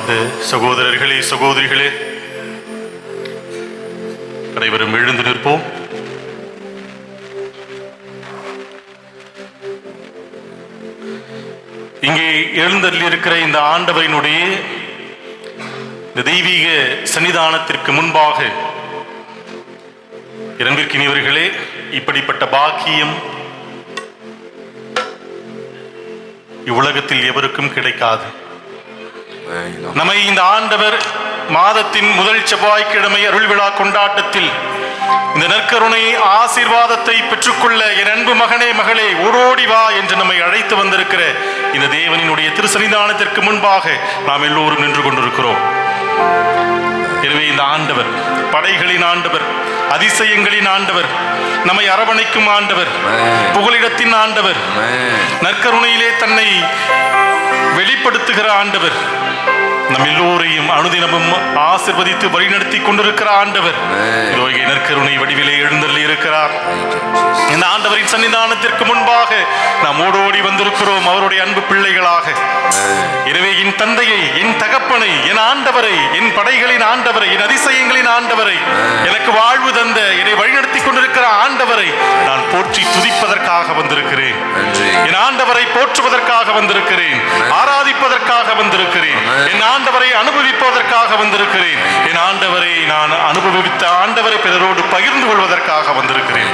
அன்பார்ந்த சகோதரர்களே, சகோதரிகளே, அனைவரும் எழுந்து நிற்போம். இங்கே எழுந்தருளியிருக்கிற இந்த ஆண்டவரினுடைய இந்த தெய்வீக சன்னிதானத்திற்கு முன்பாக இரண்டிற்கினியவர்களே, இப்படிப்பட்ட பாக்கியம் இவ்வுலகத்தில் எவருக்கும் கிடைக்காது. நம்மை இந்த ஆண்டவர் மாதத்தின் முதல் செவ்வாய்க்கிழமை அருள் விழா கொண்டாட்டத்தில் இந்த நற்கருணை ஆசீர்வாதத்தை பெற்றுக்கொள்ள என் அன்பு மகனே, மகளே, ஓடோடி வா என்று நம்மை அழைத்து வந்திருக்கிற இந்த தேவனினுடைய திருசன்னிதானத்திற்கு முன்பாக நாம் எல்லோரும் நின்று கொண்டிருக்கிறோம். எனவே இந்த ஆண்டவர் படைகளின் ஆண்டவர், அதிசயங்களின் ஆண்டவர், நம்மை அரவணைக்கும் ஆண்டவர், புகலிடத்தின் ஆண்டவர், நற்கருணையிலே தன்னை வெளிப்படுத்துகிற ஆண்டவர், நம் எல்லோரையும் அனுதினமும் ஆசீர்வதித்து வழிநடத்தி கொண்டிருக்கிற ஆண்டவர் நற்கருணை வடிவிலே எழுந்தள்ளி இருக்கிறார். இந்த ஆண்டவரின் சன்னிதானத்திற்கு முன்பாக நாம் ஓடோடி வந்திருக்கிறோம் அவருடைய அன்பு பிள்ளைகளாக. எனவே என் தந்தையை, என் தகப்பனை, என் ஆண்டவரை, என் படைகளின் ஆண்டவரை, என் அதிசயங்களின் ஆண்டவரை, எனக்கு வாழ்வு தந்த, என்னை வழிநடத்தி கொண்டிருக்கிற ஆண்டவரை நான் போற்றி துதிப்பதற்காக வந்திருக்கிறேன். என் ஆண்டவரை போற்றுவதற்காக வந்திருக்கிறேன், ஆராதிப்பதற்காக வந்திருக்கிறேன், என் ஆண்டவரை அனுபவிப்பதற்காக வந்திருக்கிறேன், என் ஆண்டவரை நான் அனுபவித்த ஆண்டவரை பிறரோடு பகிர்ந்து கொள்வதற்காக வந்திருக்கிறேன்.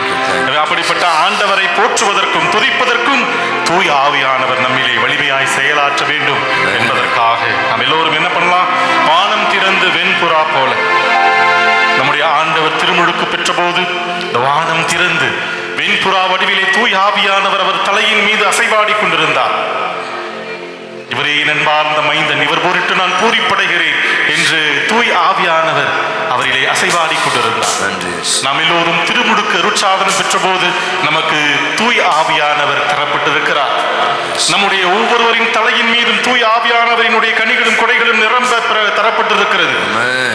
அப்படிப்பட்ட ஆண்டவரை போற்றுவதற்கும் துதிப்பதற்கும் தூய ஆவியானவர் நம்மிலே வலிமையாய் செயலாற்ற வேண்டும் என்பதற்காக நாம் எல்லோரும் என்ன பண்ணலாம்? வானம் திறந்து வெண்புறா போல நம்முடைய ஆண்டவர் திருமுழுக்கு பெற்ற போது இந்த வானம் திறந்து வெண்புறா வடிவிலே தூய் ஆவியானவர் அவர் தலையின் மீது அசைவாடி கொண்டிருந்தார். இவரே நண்பார்ந்த மைந்தன், இவர் பொருட்டு நான் பூரிப்படைகிறேன் என்று தூய் ஆவியானவர் அவரிலே அசைவாடி கொண்டிருந்தார். நாம் எல்லோரும் திருமுழுக்கு அருட்சாதனம் பெற்ற போது நமக்கு தூய் ஆவியானவர் தரப்பட்டிருக்கிறார். நம்முடைய ஒவ்வொருவரின் தலையின் மீதும் தூய் ஆவியானவரினுடைய கனிகளும் கொடைகளும் நிரம்ப தரப்பட்டிருக்கிறது.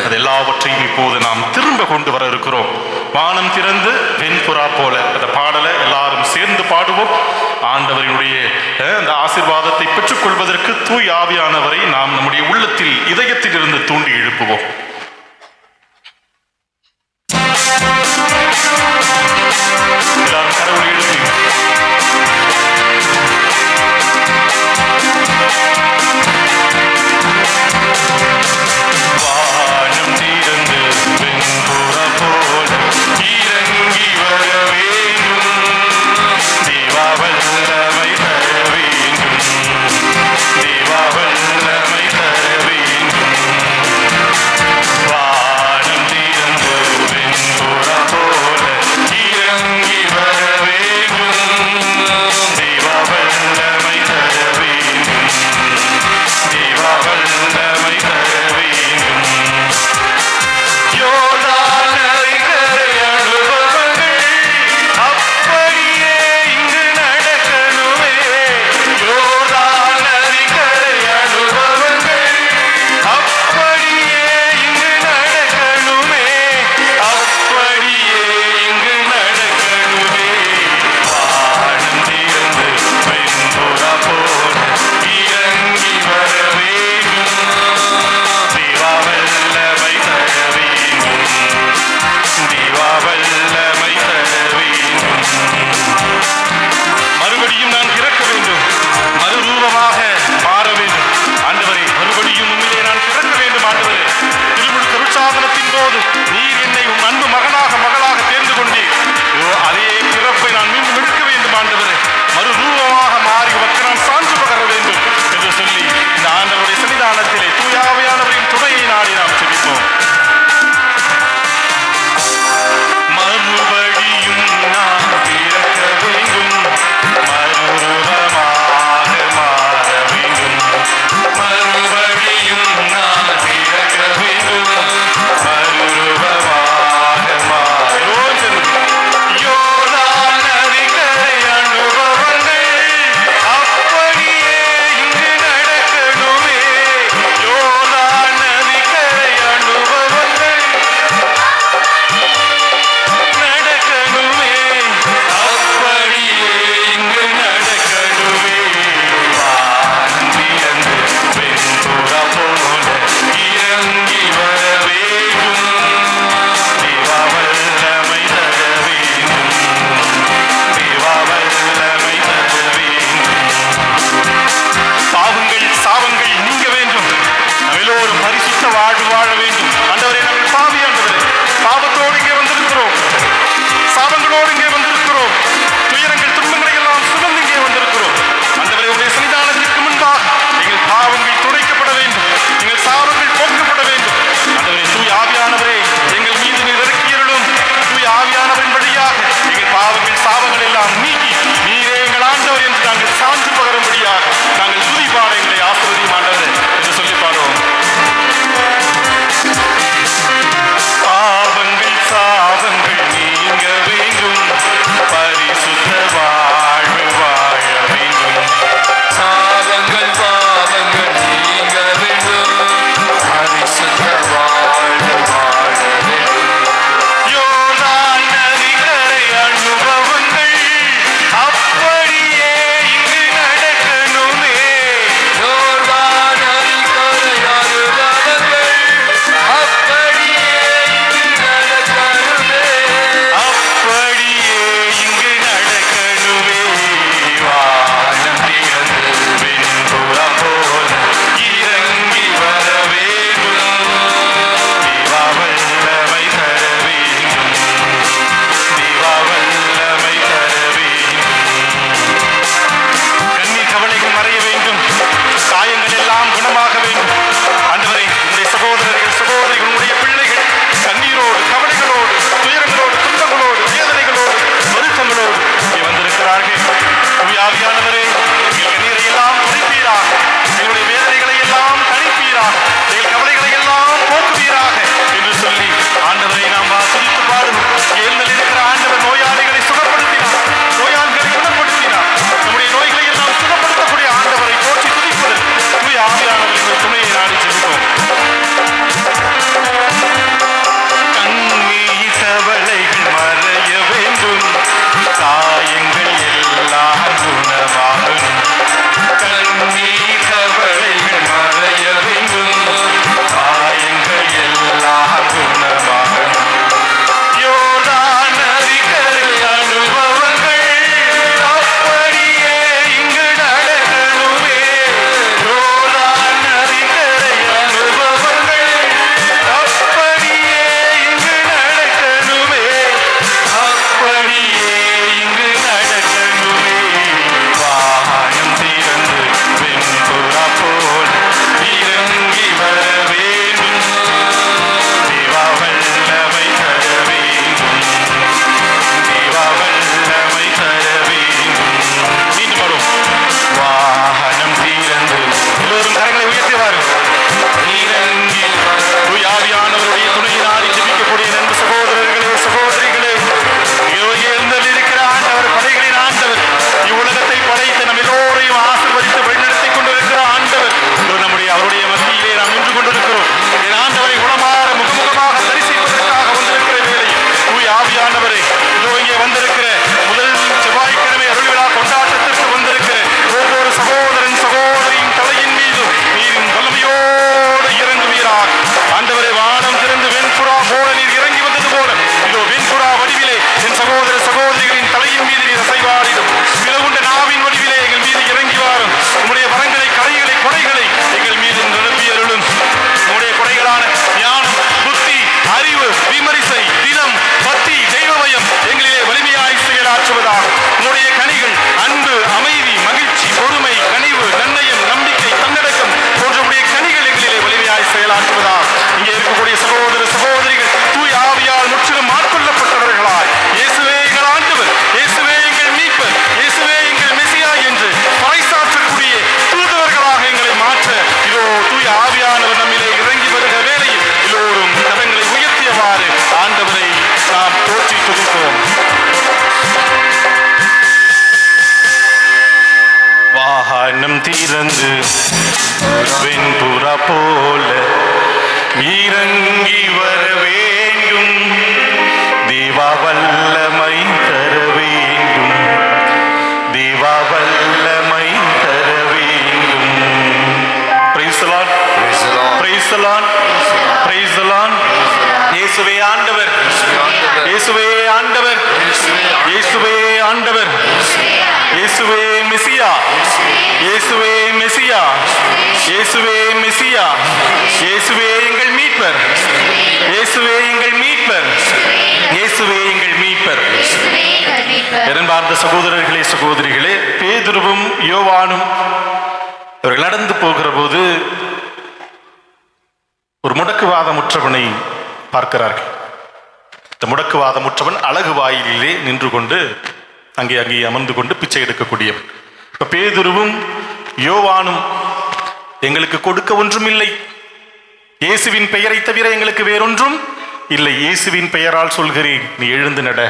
அது எல்லாவற்றையும் இப்போது நாம் திரும்ப கொண்டு வர இருக்கிறோம். வானம் திறந்து வெண்புறா போல அந்த பாடலை எல்லாரும் சேர்ந்து பாடுவோம். ஆண்டவரினுடைய அந்த ஆசீர்வாதத்தை பெற்றுக் கொள்வதற்கு தூய் ஆவியானவரை நாம் நம்முடைய உள்ளத்தில், இதயத்தில் இருந்து தூண்டி எழுப்புவோம். எல்லாரும் கடவுளை எழுப்பி இருந்து வெண்புறா போல இறங்கி வர வேண்டும். தேவா வல்லமை தர வேண்டும். தேவா வல்லமை தர வேண்டும். Praise the Lord. Praise the Lord. Praise the Lord. இயேசுவே ஆண்டவர். இயேசுவே ஆண்டவர். இயேசுவே ஆண்டவர். இயேசுவே மெசியா. இயேசுவே மெசியா. இயேசுவே மெசியா. இயேசுவே எங்கள் மீட்பர். இயேசுவே எங்கள் மீட்பர். இயேசுவே எங்கள் மீட்பர். அன்பார்ந்த சகோதரர்களே சகோதரிகளே, பேதுருவும் யோவானும் அவர்கள் நடந்து போகிற போது ஒரு முடக்குவாதமுற்றவனை பார்க்கிறார்கள். இந்த முடக்குவாதமுற்றவன் அழகு வாயிலே நின்று கொண்டு அங்கே அமர்ந்து கொண்டு பிச்சை எடுக்கக்கூடியவன். இப்ப பேதுருவும் யோவானும், எங்களுக்கு கொடுக்க ஒன்றும் இல்லை, இயேசுவின் பெயரை தவிர எங்களுக்கு வேறொன்றும் இல்லை, இயேசுவின் பெயரால் சொல்கிறேன், நீ எழுந்து நட.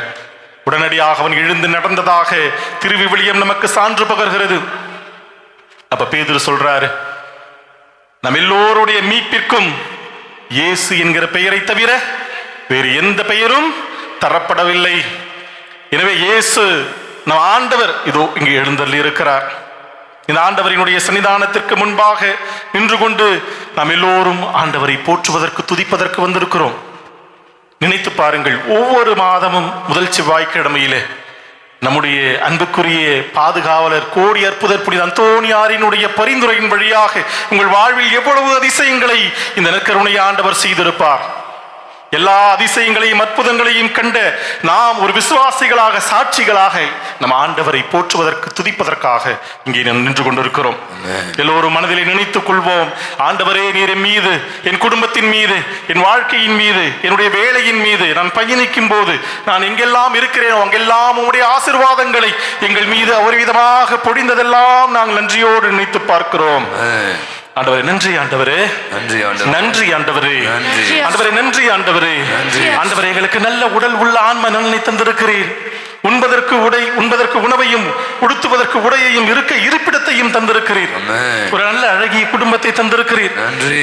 உடனடியாக அவன் எழுந்து நடந்ததாக திருவிவிலியம் நமக்கு சான்று பகர்கிறது. அப்ப பேதுரு சொல்றாரு, நம் எல்லோருடைய மீட்பிற்கும் இயேசு என்கிற பெயரை தவிர வேறு எந்த பெயரும் தரப்படவில்லை. எனவே இயேசு நம் ஆண்டவர் இதோ இங்கு எழுந்தருளி இருக்கிறார். இந்த ஆண்டவரினுடைய சன்னிதானத்திற்கு முன்பாக நின்று கொண்டு நாம் எல்லோரும் ஆண்டவரை போற்றுவதற்கு துதிப்பதற்கு வந்திருக்கிறோம். நினைத்து பாருங்கள், ஒவ்வொரு மாதமும் முதல் செவ்வாய்க்கிழமையிலே நம்முடைய அன்புக்குரிய பாதுகாவலர் கோடி அற்புதர் புனித அந்தோனியாரினுடைய பரிந்துரையின் வழியாக உங்கள் வாழ்வில் எவ்வளவு அதிசயங்களை இந்த நற்கருணை ஆண்டவர் செய்திருப்பார். எல்லா அதிசயங்களையும் அற்புதங்களையும் கண்ட நாம் ஒரு விசுவாசிகளாக, சாட்சிகளாக நம் ஆண்டவரை போற்றுவதற்கு துதிப்பதற்காக இங்கே நின்று கொண்டிருக்கிறோம். எல்லோரும் மனதிலே நினைத்துக் கொள்வோம், ஆண்டவரே, நீர் என் மீது, என் குடும்பத்தின் மீது, என் வாழ்க்கையின் மீது, என்னுடைய வேலையின் மீது நான் பயணிக்கும் போது நான் எங்கெல்லாம் இருக்கிறேனோ அங்கெல்லாம் உங்களுடைய ஆசீர்வாதங்களை எங்கள் மீது அபரிவிதமாக பொழிந்ததெல்லாம் நாங்கள் நன்றியோடு நினைத்து பார்க்கிறோம். ஆண்டவரே நன்றி, ஆண்டவரே நன்றி, நன்றி ஆண்டவரே, ஆண்டவரே நன்றி, ஆண்டவரே, ஆண்டவரே எங்களுக்கு நல்ல உடல் உள்ள ஆன்ம நலனை தந்திருக்கிறீர். உண்பதற்கு உடை, உண்பதற்கு உணவையும் உடுத்துவதற்கு உடையையும், இருக்க இருப்பிடத்தையும் தந்திருக்கிறீர். ஒரு நல்ல அழகிய குடும்பத்தை தந்திருக்கிறீர்.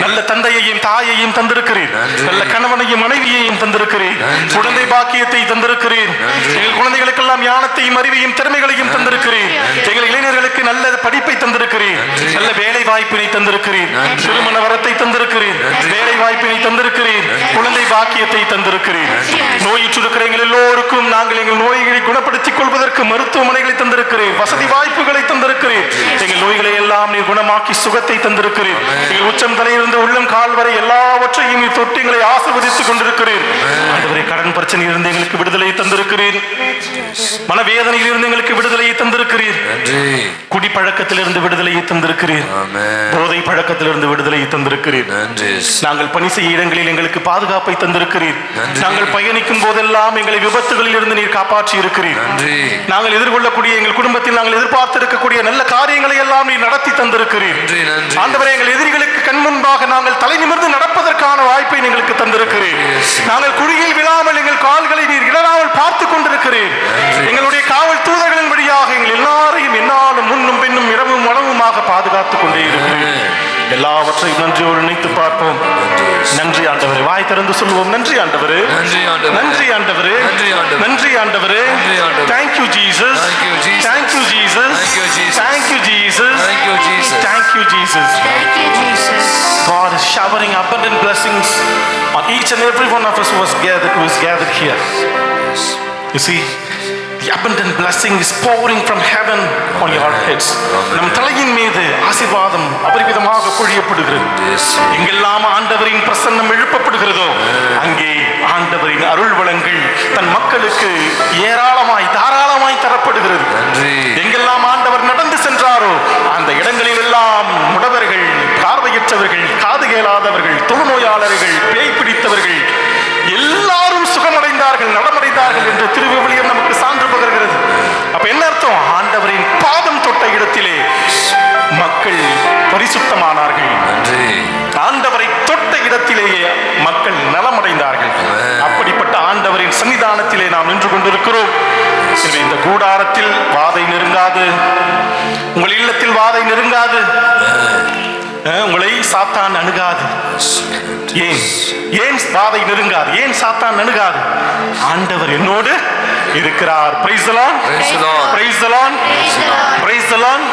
நல்ல தந்தையையும் தாயையும் தந்திருக்கிறீர். நல்ல கணவனையும் மனைவியையும் தந்திருக்கிறீர். குழந்தை பாக்கியத்தை தந்திருக்கிறீர். எங்கள் குழந்தைகளுக்கெல்லாம் ஞானத்தையும் அறிவையும் திறமைகளையும் தந்திருக்கிறீர். எங்கள் இளைஞர்களுக்கு நல்ல படிப்பை தந்திருக்கிறீர். நல்ல வேலை வாய்ப்பினை தந்திருக்கிறீர். திருமண வரத்தை தந்திருக்கிறீர். வேலை வாய்ப்பினை தந்திருக்கிறீர். குழந்தை பாக்கியத்தை தந்திருக்கிறீர். நோயுற்றிருக்கிற எங்கள் எல்லோருக்கும் நாங்கள் எங்கள் நோய்களை குணப்படுத்திக் கொள்வதற்கு மருத்துவமனைகளை தந்திருக்கிறீர். வசதி வாய்ப்புகளை தந்திருக்கிறீர். எங்கள் நோய்களை எல்லாம் நீர் குணமாக்கி சுகத்தை தந்திருக்கிறீர். எங்கள் உச்சம் தலையிலிருந்து உள்ளம் கால் வரை எல்லாவற்றையும் நீர் தொட்டு எங்களை ஆசீர்வதித்துக் கொண்டிருக்கிறீர். ஆண்டவரே, கடன் பிரச்சனையில் இருந்து எங்களுக்கு விடுதலையை தந்திருக்கிறீர். மனவேதனையில் இருந்து எங்களுக்கு விடுதலையை தந்திருக்கிறீர். குடிப்பழக்கத்திலிருந்து விடுதலையை தந்திருக்கிறீர். போதை பழக்கத்திலிருந்து விடுதலையை தந்திருக்கிறீர். நாங்கள் பணி செய்ய இடங்களில் எங்களுக்கு பாதுகாப்பை தந்திருக்கிறீர். நாங்கள் பயணிக்கும் போதெல்லாம் எங்களை விபத்துகளில் இருந்து நீர் காப்பாற்றி இருக்கிறீர். நாங்கள் எதிர்கொள்ளக்கூடிய எங்கள் குடும்பத்தில் நாங்கள் எதிர்பார்த்திருக்கக்கூடிய நல்ல காரியங்களை எல்லாம் நீர் நடத்தி தந்திருக்கிறீர். ஆண்டவரே, எங்கள் எதிரிகளுக்கு கண் முன்பாக நாங்கள் தலை நிமிர்ந்து நடப்பதற்கான வாய்ப்பை எங்களுக்கு தந்திருக்கிறீர். நாங்கள் குழியில் விழாமல் எங்கள் கால்களை நீர் இடராமல் பார்த்துக் கொண்டிருக்கிறீர். எங்களுடைய காவல் தூதர்களின் வழியாக எங்கள் எல்லாரையும் என்னாலும் முன்னும் பின்னும் இரவும் உணவுமாக பாதுகாத்துக் கொண்டே இருக்கிறீர். எல்லாவற்றையும் நன்றியோடு நினைத்து பார்ப்போம். நன்றி ஆண்டவரே, வாய் திறந்து சொல்லுவோம். நன்றி ஆண்டவரே, நன்றி ஆண்டவரே, நன்றி ஆண்டவரே. Thank you Jesus, thank you Jesus, thank you Jesus, thank you Jesus. God is showering abundant blessings on each and every one of us who is gathered here. You see, the abundant blessing is pouring from heaven on your heads. நம் தலையின் மீது ஆசீர்வாதம் அபரிவிதமாக பொழியப்படுகிறது. எங்கெல்லாம் ஆண்டவரின் பிரசன்னம் எழுப்பப்படுகிறதோ அங்கே ஆண்டவரின் அருள் வளங்கள் தன் மக்களுக்கு ஏராளமாய் தாராளமாய் தரப்படுகிறது. எங்கெல்லாம் ஆண்டவர் நடந்து சென்றாரோ அந்த இடங்களில் எல்லாம் முடவர்கள், பார்வையற்றவர்கள், காது கேளாதவர்கள், தொழுநோயாளர்கள், பேய் பிடித்தவர்கள் எல்லாரும் சுகமடைந்தார்கள், நடமடைந்தார்கள் என்று திருவிவிலியம் நமக்கு சான்று பகர்கிறது. அப்ப என்ன அர்த்தம்? ஆண்டவரின் பாதம் தொட்ட இடத்திலே மக்கள் பரிசுத்தமானார்கள். ஆண்டவரை தொட்ட இடத்திலேயே மக்கள் நலமடைந்தார்கள். அப்படிப்பட்ட ஆண்டவரின் சன்னிதானத்திலே நாம் நின்று கொண்டிருக்கிறோம். இந்த கூடாரத்தில் வாதை நெருங்காது, உங்கள் இல்லத்தில் வாதை நெருங்காது, உங்களை சாத்தான் அணுகாது. ஏன் ஏன் வாதை நெருங்காது? ஏன் சாத்தான் அணுகாது? ஆண்டவர் என்னோடு இருக்கிறார். Praise the Lord, praise the Lord, praise the Lord.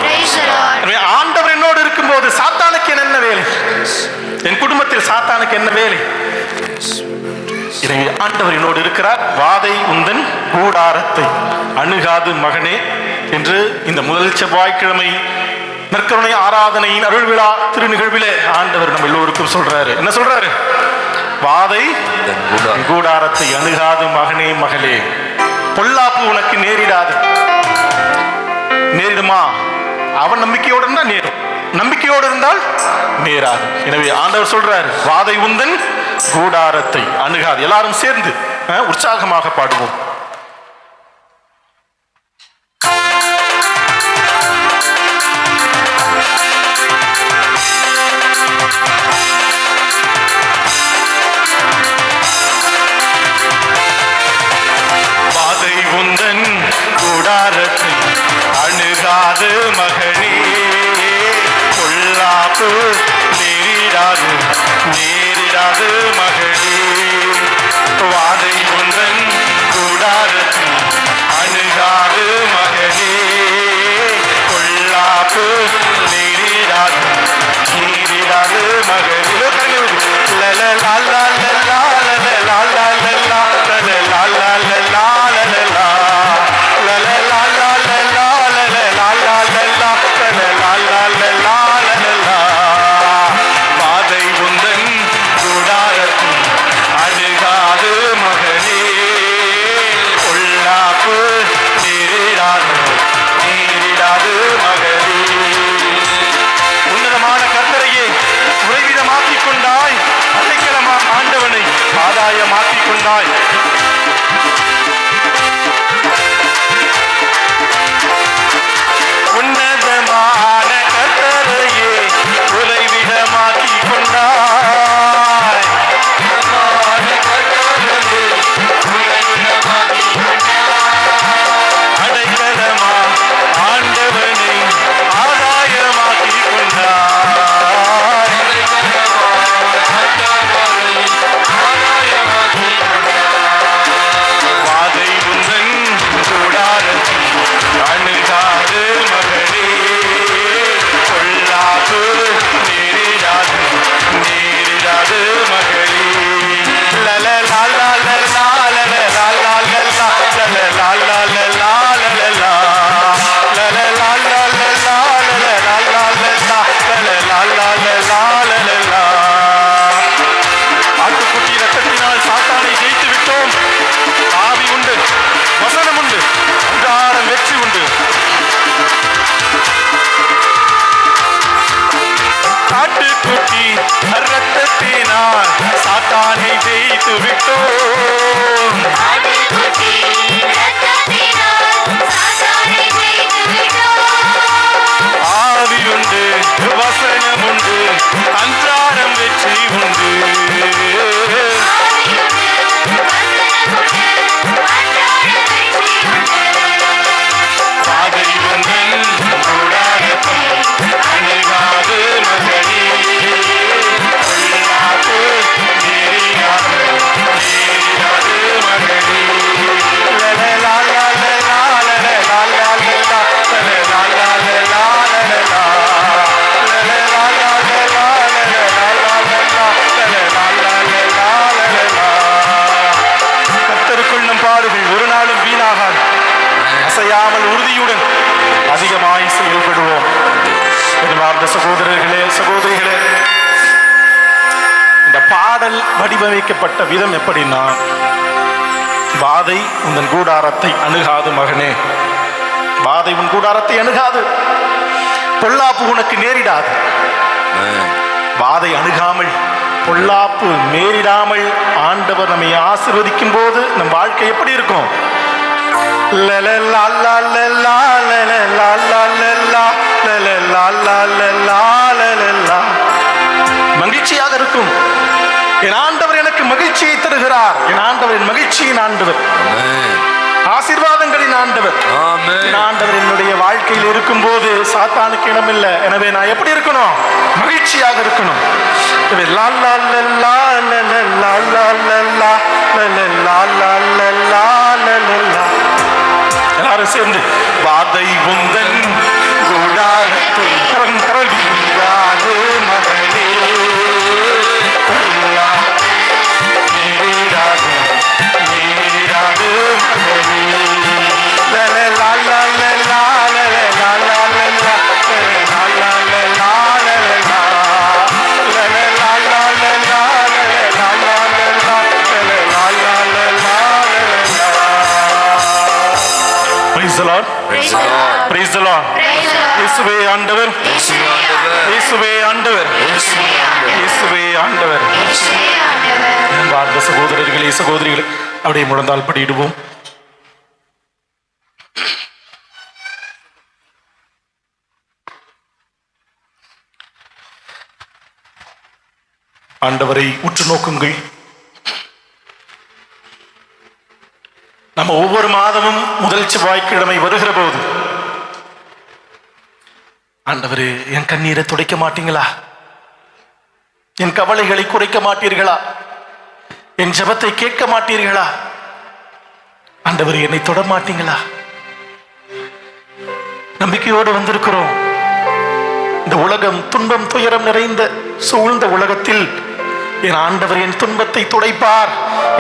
ஆண்டவர் என்னோடு இருக்கும்போது சாத்தானுக்கு என்ன வேலை? என் குடும்பத்தில் சாத்தானுக்கு என்ன வேலை? ஆண்டவர் என்னோடு இருக்கிறார். வாதை உந்தன் கூடாரத்தை அணுகாது மகனே என்று இந்த முதல் செவ்வாய்க்கிழமை நற்கருணை ஆராதனையின் அருள் விழா திரு நிகழ்விலே ஆண்டவர் நம்ம எல்லோருக்கும் சொல்றாரு. என்ன சொல்றாரு? வாதை கூடாரத்தை அணுகாது மகனே மகளே, பொல்லாப்பு உனக்கு நேரிடாது. நேரிடுமா? அவன் நம்பிக்கையோடு இருந்தால் நேரும், நம்பிக்கையோடு இருந்தால் நேராது. எனவே ஆண்டவர் சொல்றாரு, வாதை உந்தன் கூடாரத்தை அணுகாது. எல்லாரும் சேர்ந்து உற்சாகமாக பாடுவோம். வாதை உந்தன் கூடாரத்தை அணுகாது மகனே, பொல்லாப்பு நேரிடாது நேரிடாது மகளே. வாதை உந்தன் கூடாரத்தை அணுகாது மகனே, பொல்லாப்பு நேரிடாது நேரிடாது மகளே. மாற்றிக்கொண்டாய். உன்னதமான கர்த்தரையே உறைவிடமாக்கிக் கொண்டாய். அடைக்கலமா ஆண்டவனை ஆதாயமாக்கிக் கொண்டாய். சாத்தானை ஜெயித்து விட்டோம். ஆவியுண்டு, வசனமுண்டு, அன்றாடம் வெற்றி உண்டு. வாதை உந்தன் கூடாரத்தை அணுகாது மகளே, அசையாமல் உறுதியுடன் அதிகமாய் செயல்படுவோம். சகோதரர்களே, சகோதரிகளே, இந்த பாடல் வடிவமைக்கப்பட்ட விதம் எப்படின்னா, வாதை உந்தன் கூடாரத்தை அணுகாது மகனே, வாதை உன் கூடாரத்தை அணுகாது, பொல்லாப்பு உனக்கு நேரிடாது. வாதை அணுகாமல், பொல்லாப்பு நேரிடாமல் ஆண்டவர் நம்மை ஆசீர்வதிக்கும் போது நம் வாழ்க்கை எப்படி இருக்கும்? மகிழ்ச்சியாக இருக்கும். என் ஆண்டவர் எனக்கு மகிழ்ச்சியை தருகிறார். என் ஆண்டவர் என் மகிழ்ச்சியின் ஆண்டவர், ஆசீர்வாதங்களின் என் ஆண்டவர். ஆண்டவர் என்னுடைய வாழ்க்கையில் இருக்கும் போது சாத்தானுக்கு இடம் இல்லை. எனவே நான் எப்படி இருக்கணும்? மகிழ்ச்சியாக இருக்கணும். எல்லாரும் சேர்ந்து வாதை உந்தன் கூடாரத்தில் கரங்கரவியாது மகளே நேராது நேராது மகளே Praise the Lord. இயேசுவே ஆண்டவர், இயேசுவே ஆண்டவர், இயேசுவே ஆண்டவர். அன்பார்ந்த சகோதரர்களே சகோதரிகளே, அப்படியே முழந்தால் படியிடுவோம். ஆண்டவரை உற்று நோக்குங்கள். நம்ம ஒவ்வொரு மாதமும் முதல் செவ்வாய்க்கிழமை வருகிற போது, ஆண்டவரே என் கண்ணீரை துடைக்க மாட்டீங்களா? என் கவலைகளை குறைக்க மாட்டீர்களா? என் ஜெபத்தை கேட்க மாட்டீர்களா? ஆண்டவரே என்னை தொட மாட்டீங்களா? நம்பிக்கையோடு வந்திருக்கிறோம். இந்த உலகம் துன்பம் துயரம் நிறைந்த சூழ்ந்த உலகத்தில் என் ஆண்டவர் என் துன்பத்தை துடைப்பார்,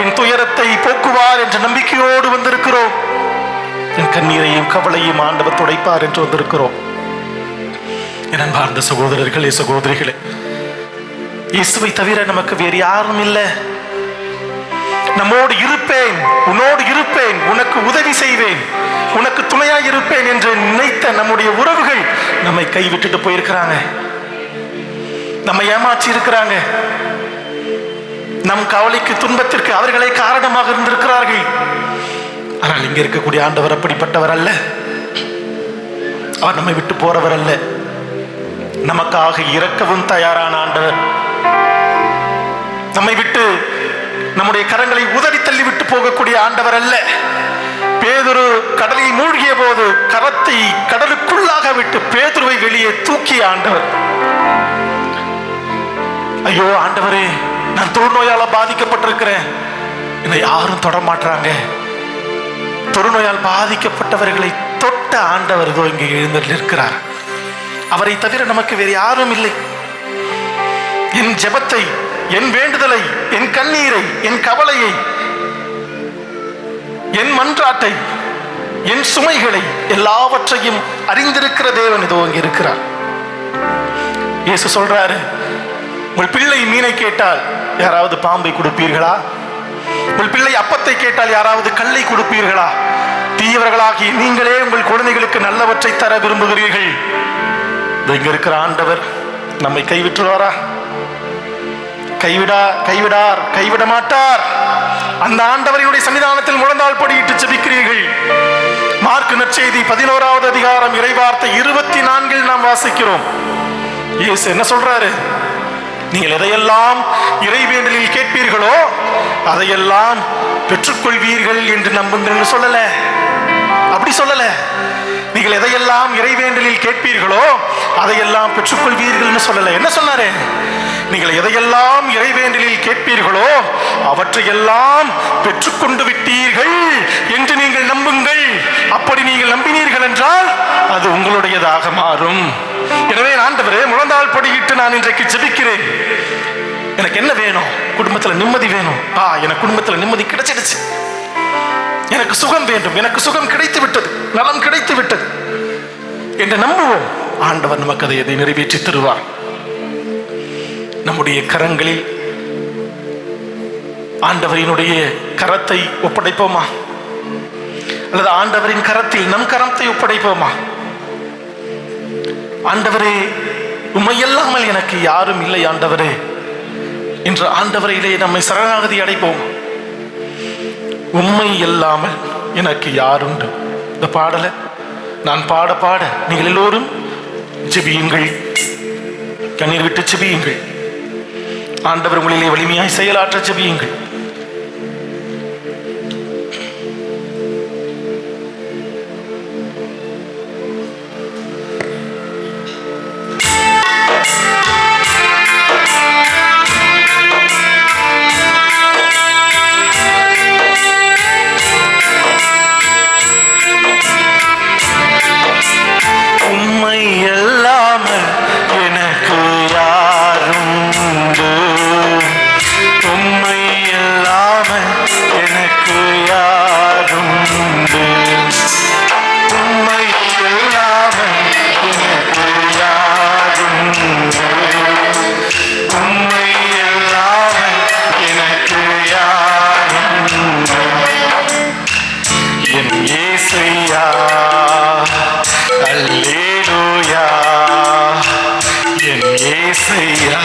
என் துயரத்தை போக்குவார் என்ற நம்பிக்கையோடு வந்திருக்கிறோம். என் கண்ணீரையும் கவலையும் ஆண்டவர் துடைப்பார் என்று வந்திருக்கிறோம். என் அன்பார்ந்த சகோதரர்களே சகோதரிகளே, இயேசுவை தவிர நமக்கு வேறு யாரும் இல்லை. நம்மோடு இருப்பேன், உன்னோடு இருப்பேன், உனக்கு உதவி செய்வேன், உனக்கு துணையாய் இருப்பேன் என்று நினைத்த நம்முடைய உறவுகள் நம்மை கைவிட்டுட்டு போயிருக்கிறாங்க, நம்மை ஏமாற்றி இருக்கிறாங்க. நம் கவலைக்கு துன்பத்திற்கு அவர்களே காரணமாக இருந்திருக்கிறார்கள். ஆனால் இங்க இருக்கக்கூடிய ஆண்டவர் அப்படிப்பட்டவர் அல்ல. அவர் நம்மை விட்டு போறவர் அல்ல. நமக்காக இறக்கவும் தயாரான ஆண்டவர். நம்மை விட்டு நம்முடைய கரங்களை உதறி தள்ளி விட்டு போகக்கூடிய ஆண்டவர் அல்ல. பேதுரு கடலில் மூழ்கிய போது கரத்தை கடலுக்குள்ளாக விட்டு பேதுருவை வெளியே தூக்கிய ஆண்டவர். ஐயோ ஆண்டவரே, நான் தொழுநோயால பாதிக்கப்பட்டிருக்கிறேன், என்னை யாரும் தொட மாட்டாங்க. தொழுநோயால் பாதிக்கப்பட்டவர்களை தொட்ட ஆண்டவர் இதோ இங்கே எழுந்து இருக்கிறார். அவரை தவிர நமக்கு வேறு யாரும் இல்லை. என் ஜெபத்தை, என் வேண்டுதலை, என் கண்ணீரை, என் கவலையை, என் மன்றாட்டை, என் சுமைகளை எல்லாவற்றையும் அறிந்திருக்கிற தேவன் இதோ இங்கே இருக்கிறார். இயேசு சொல்றாரு, உங்கள் பிள்ளை மீனை கேட்டால் யாராவது பாம்பை கொடுப்பீர்களா? உங்கள் பிள்ளை அப்பத்தை கேட்டால் யாராவது கல்லை கொடுப்பீர்களா? தீயவர்களாகி நீங்களே உங்கள் குழந்தைகளுக்கு நல்லவற்றை தர விரும்புகிறீர்கள். இங்க இருக்கிற ஆண்டவர் நம்மை கைவிட்டுவாரா? கைவிடார், கைவிட மாட்டார். அந்த ஆண்டவரினுடைய சன்னிதானத்தில் முழந்தால் படியிட்டு ஜெபிக்கிறீர்கள். மார்க் நற்செய்தி 11வது அதிகாரம் இறைவார்த்தை 24 நாம் வாசிக்கிறோம். இயேசு என்ன சொல்றாரு? நீங்கள் எதையெல்லாம் இறைவேண்டலில் கேட்பீர்களோ அதையெல்லாம் பெற்றுக்கொள்வீர்கள் என்று நம்புங்கள் சொல்லல. அப்படி சொல்லல. நீங்கள் எதையெல்லாம் இறைவேண்டலில் கேட்பீர்களோ அதையெல்லாம் பெற்றுக்கொள்வீர்கள் சொல்லல. என்ன சொன்னாரு? நீங்கள் எதையெல்லாம் இறைவேண்டலில் கேட்பீர்களோ அவற்றையெல்லாம் பெற்றுக்கொண்டு விட்டீர்கள் என்று நீங்கள் நம்புங்கள். அப்படி நீங்கள் நம்பினீர்கள் என்றால் அது உங்களுடையதாக மாறும். எனவே ஆண்டவரே, முழந்தாள் படியிட்டு நான் இன்றைக்கு ஜெபிக்கிறேன். எனக்கு என்ன வேணும்? குடும்பத்தில் நிம்மதி வேணும். எனக்கு குடும்பத்தில் நிம்மதி கிடைச்சிடுச்சு. எனக்கு சுகம் வேண்டும், எனக்கு சுகம் கிடைத்து விட்டது, நலம் கிடைத்து விட்டது என்று நம்புவோம். ஆண்டவர் நமக்கு அதை நிறைவேற்றி தருவார். நம்முடைய கரங்களில் ஆண்டவரினுடைய கரத்தை ஒப்படைப்போமா? அல்லது ஆண்டவரின் கரத்தில் நம் கரத்தை ஒப்படைப்போமா? ஆண்டவரே, உம்மையல்லாமல் எனக்கு யாரும் இல்லை ஆண்டவரே என்று ஆண்டவரையிலே நம்மை சரணாகதி அடைப்போம். உம்மை இல்லாமல் எனக்கு யாருண்டு? இந்த பாடலை நான் பாட பாட நீங்கள் எல்லோரும் ஜெபியுங்கள், கண்ணீர் விட்டு ஜெபியுங்கள். ஆண்டவர் உங்களிலே வலிமையாய் செயலாற்ற ஜெபியுங்கள். இயேசையா அல்லேலூயா என் இயேசையா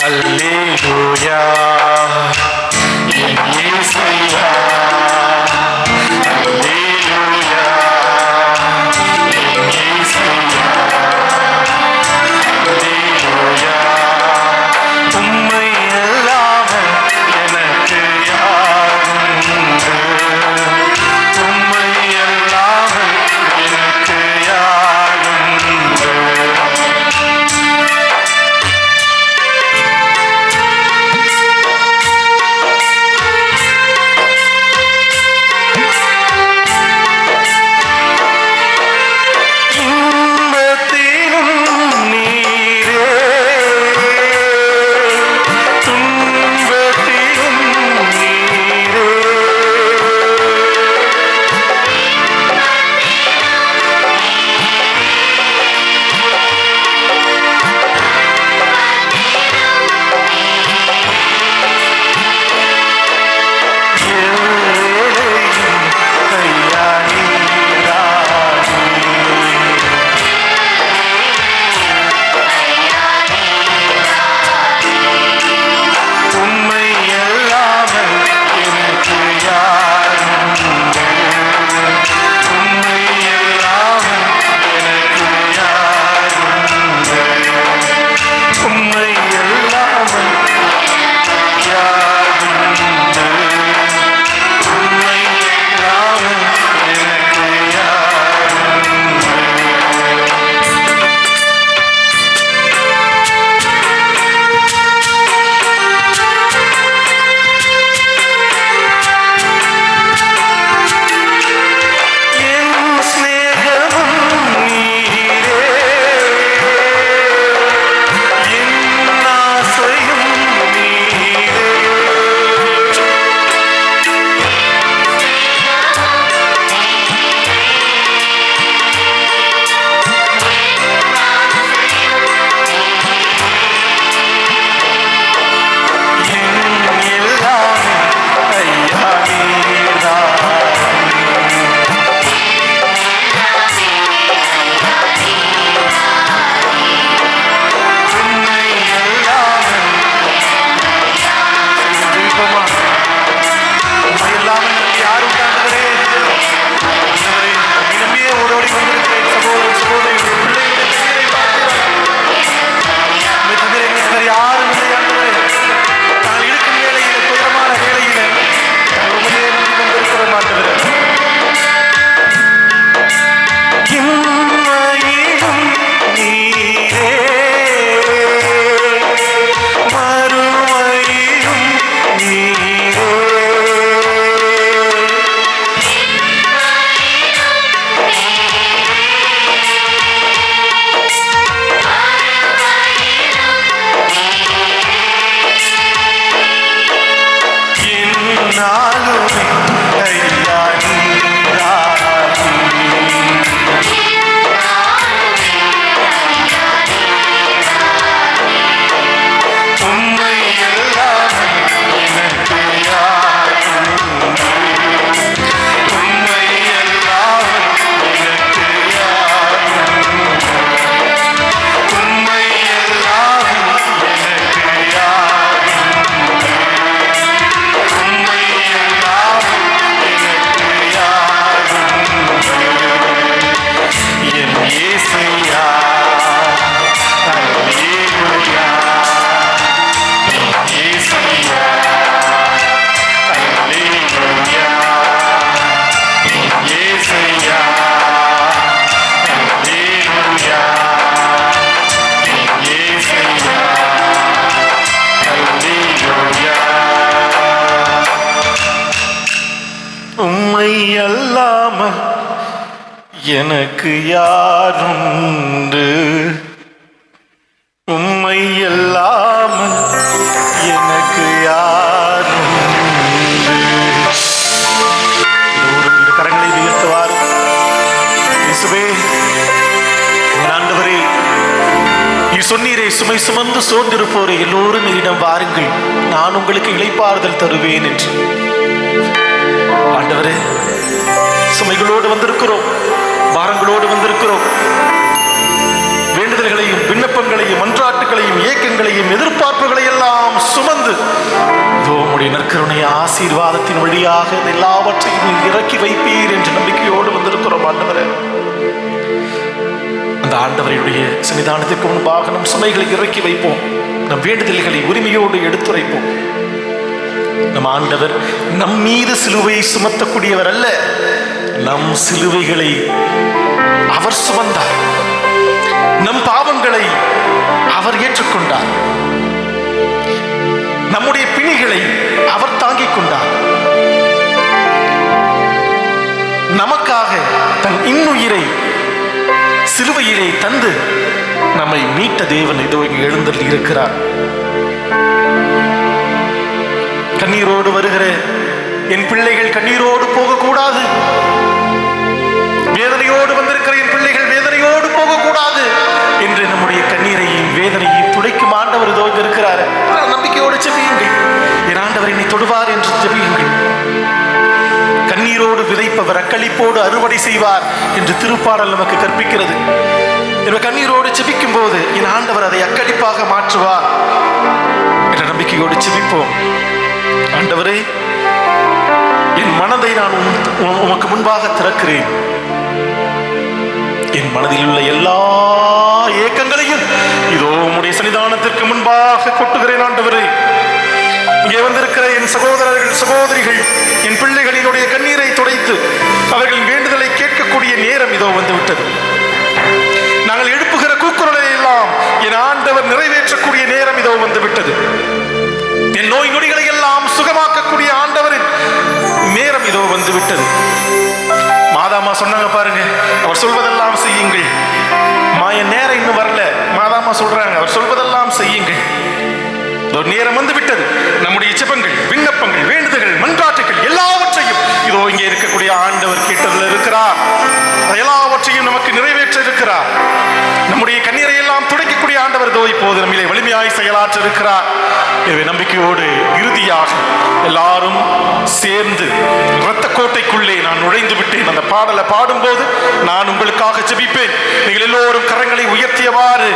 அல்லேலூயா என் இயேசையா அல்லேலூயா என் இயேசையா அல்லேலூயா உம்மை அல்லாமல் எனக்கு யாருண்டு உம்மை அல்லாமல் எனக்கு யாருண்டு எனக்கு யாருண்டு? உம்மை இல்லாமல் எனக்கு யாருண்டு? இரு கரங்களை உயர்த்துவார். இயேசுவே, ஆண்டவரே, நீ சொன்னீரே, சுமை சுமந்து சோர்ந்திருப்போரே எல்லோரும் என்னிடம் வாருங்கள், நான் உங்களுக்கு இளைப்பாறுதல் தருவேன் என்று. ஆண்டவரே, சுமைகளோடு வந்திருக்கிறோம், பாரங்களோடு வந்திருக்கிறோம். வேண்டுதல்களையும் விண்ணப்பங்களையும் மன்றாட்டுகளையும் ஏக்கங்களையும் எதிர்பார்ப்புகளை எல்லாம் சுமந்து உம்முடைய நற்கருணை ஆசீர்வாதத்தின் வழியாக எல்லாவற்றையும் நீர் இறக்கி வைப்பீர் என்று நம்பிக்கையோடு வந்திருக்கிறோம். ஆண்டவரே, அந்த ஆண்டவருடைய சன்னிதானத்திற்கு முன்பாக நம் சுமைகளை இறக்கி வைப்போம். நம் வேண்டுதல்களை உரிமையோடு எடுத்துரைப்போம். நம் ஆண்டவர் நம் மீது சிலுவையை சுமத்தக்கூடியவர் அல்ல. நம் சிலுவைகளை அவர் சுமந்தார். நம் பாவங்களை அவர் ஏற்றுக்கொண்டார். நம்முடைய பிணிகளை அவர் தாங்கிக் கொண்டார். நமக்காக தன் இன்னுயிரை சிலுவையிலே தந்து நம்மை மீட்ட தேவன் இதோ இங்கு எழுந்தருளி இருக்கிறார். கண்ணீரோடு வருகிற என் பிள்ளைகள் கண்ணீரோடு போகக்கூடாது. வேதனையோடு வந்திருக்கிற என் பிள்ளைகள் வேதனையோடு போகக்கூடாது என்று நம்முடைய கண்ணீரையும் வேதனையும் துடைக்கும் ஆண்டவர் இதோ இங்கு இருக்கிறார். நம்பிக்கையோடு ஜெபியுங்கள். என் ஆண்டவர் என்னை தொடுவார் என்று ஜெபியுங்கள். கண்ணீரோடு விதைப்பவர் அக்களிப்போடு அறுவடை செய்வார் என்று திருப்பாடல் நமக்கு கற்பிக்கிறது. கண்ணீரோடு ஜெபிக்கும் போது என் ஆண்டவர் அதை அக்களிப்பாக மாற்றுவார் என்ற நம்பிக்கையோடு ஜெபிப்போம். ஆண்டவரே, என் மனதை நான் உமக்கு முன்பாக திறக்கிறேன். என் மனதில் உள்ள எல்லா ஏக்கங்களையும் இதோ உம்முடைய சன்னிதானத்திற்கு முன்பாக கொட்டுகிறேன். ஆண்டவரே, இங்கே வந்திருக்கிற என் சகோதரர்கள் சகோதரிகள் என் பிள்ளைகளினுடைய கண்ணீரை துடைத்து அவர்களின் வேண்டுதலை கேட்கக்கூடிய நேரம் இதோ வந்துவிட்டது. நாங்கள் எழுப்புகிற கூக்குரலை எல்லாம் என் ஆண்டவர் நிறைவேற்றக்கூடிய நேரம் இதோ வந்துவிட்டது. என் நோய் நொடிகளை எல்லாம் சுகமாக்கக்கூடிய ஆண்டவரின் நேரம் இதோ வந்துவிட்டது. மாதாமா சொன்னாங்க பாருங்க, அவர் சொல்வதெல்லாம் செய்யுங்கள். என் நேரம் இன்னும் வரல, மாதாமா சொல்றாங்க அவர் சொல்வதெல்லாம் செய்யுங்கள். ஒரு நேரம் வந்து விட்டது. நம்முடைய ஜெபங்கள் விண்ணப்பங்கள் வேண்டுதல்கள் மன்றாட்டுகள் எல்லாவற்றையும் இதோ இங்கே இருக்கக்கூடிய ஆண்டவர் கேட்டதில் இருக்கிறார். எல்லாவற்றையும் நமக்கு நிறைவேற்ற இருக்கிறார். நம்முடைய கண்ணீரை எல்லாம் துடைக்கக்கூடிய ஆண்டவர் இதோ இப்போது நம்மிலே வலிமையாய் செயலாற்ற இருக்கிறார். எனவே நம்பிக்கையோடு இறுதியாக எல்லாரும் சேர்ந்து இரத்த கோட்டைக்குள்ளே நான் நுழைந்து விட்டேன். அந்த பாடலை பாடும்போது நான் உங்களுக்காக ஜெபிப்பேன். நீங்கள் எல்லோரும் கரங்களை உயர்த்தியவாறு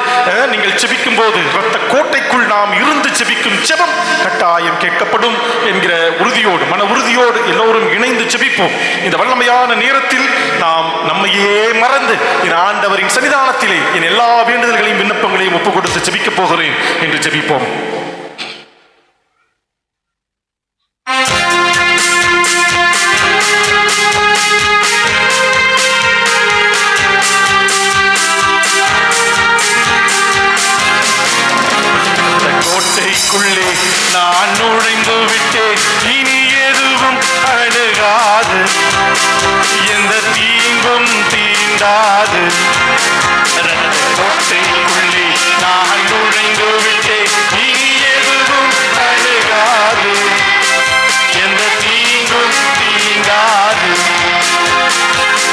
நீங்கள் ஜெபிக்கும் போது இரத்த கோட்டைக்குள் நாம் இருந்து ஜெபிக்கும் ஜெபம் கட்டாயம் கேட்கப்படும் என்கிற உறுதியோடு மன உறுதியோடு எல்லோரும் இணைந்து ஜெபிப்போம். இந்த வல்லமையான நேரத்தில் நாம் நம்மையே மறந்து என் ஆண்டவரின் சன்னிதானத்திலே என் எல்லா வேண்டுதல்களையும் விண்ணப்பங்களையும் ஒப்புக் கொடுத்து ஜெபிக்க போகிறேன் என்று ஜெபிப்போம். கோட்டைக்குள்ளே நான் நுழைந்து விட்டேன். இனி எதுவும் அணுகாது, எந்த தீங்கும் தீண்டாது. கோட்டைக்குள்ளே நான் நுழைந்து விட்டேன். இனி எதுவும் அணுகாது, எந்த தீங்கும் தீண்டாது.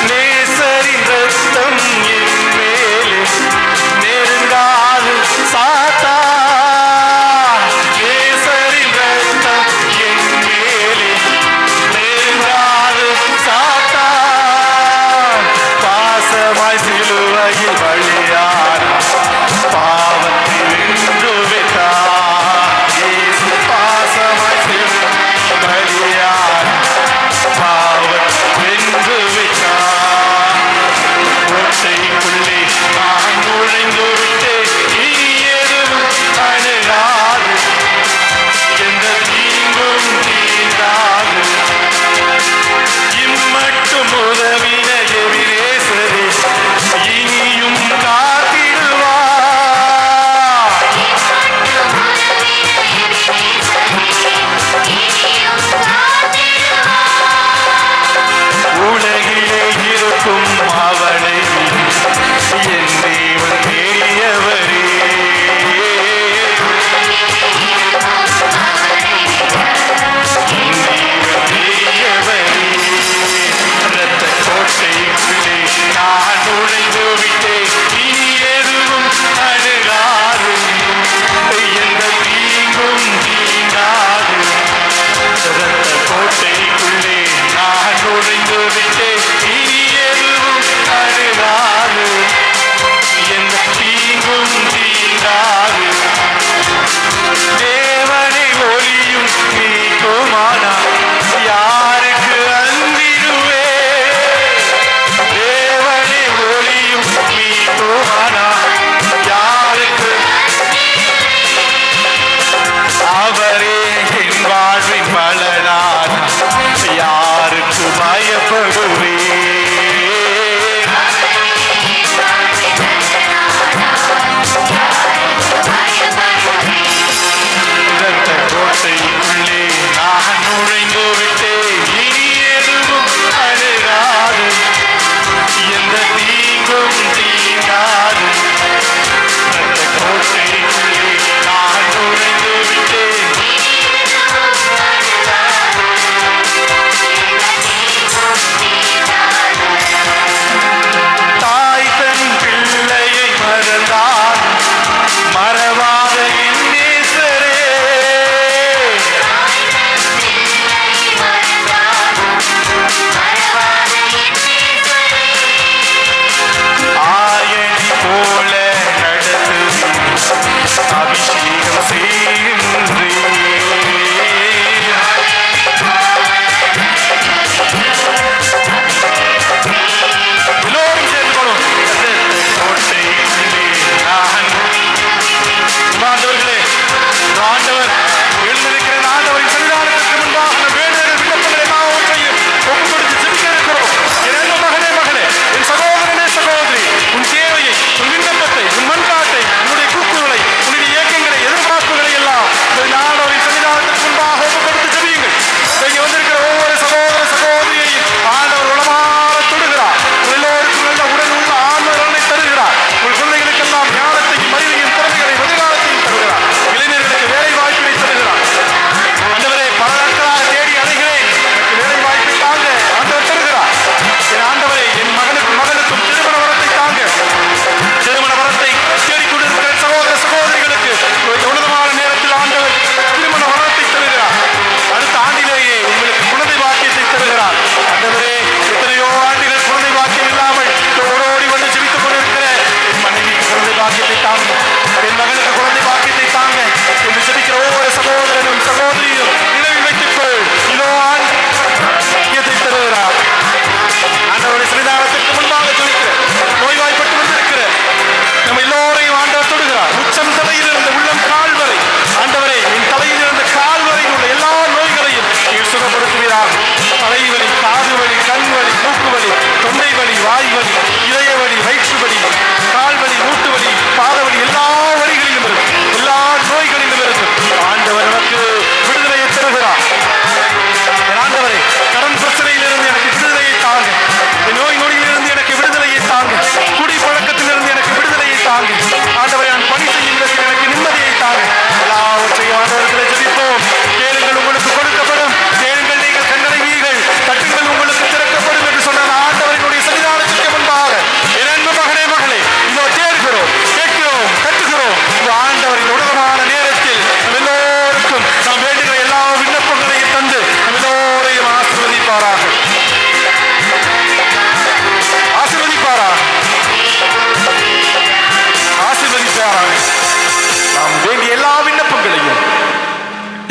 நேசரின் ரத்தம் என் மேலே நெருங்காது. சாத்தா நேசரின் ரத்தம் என் மேலே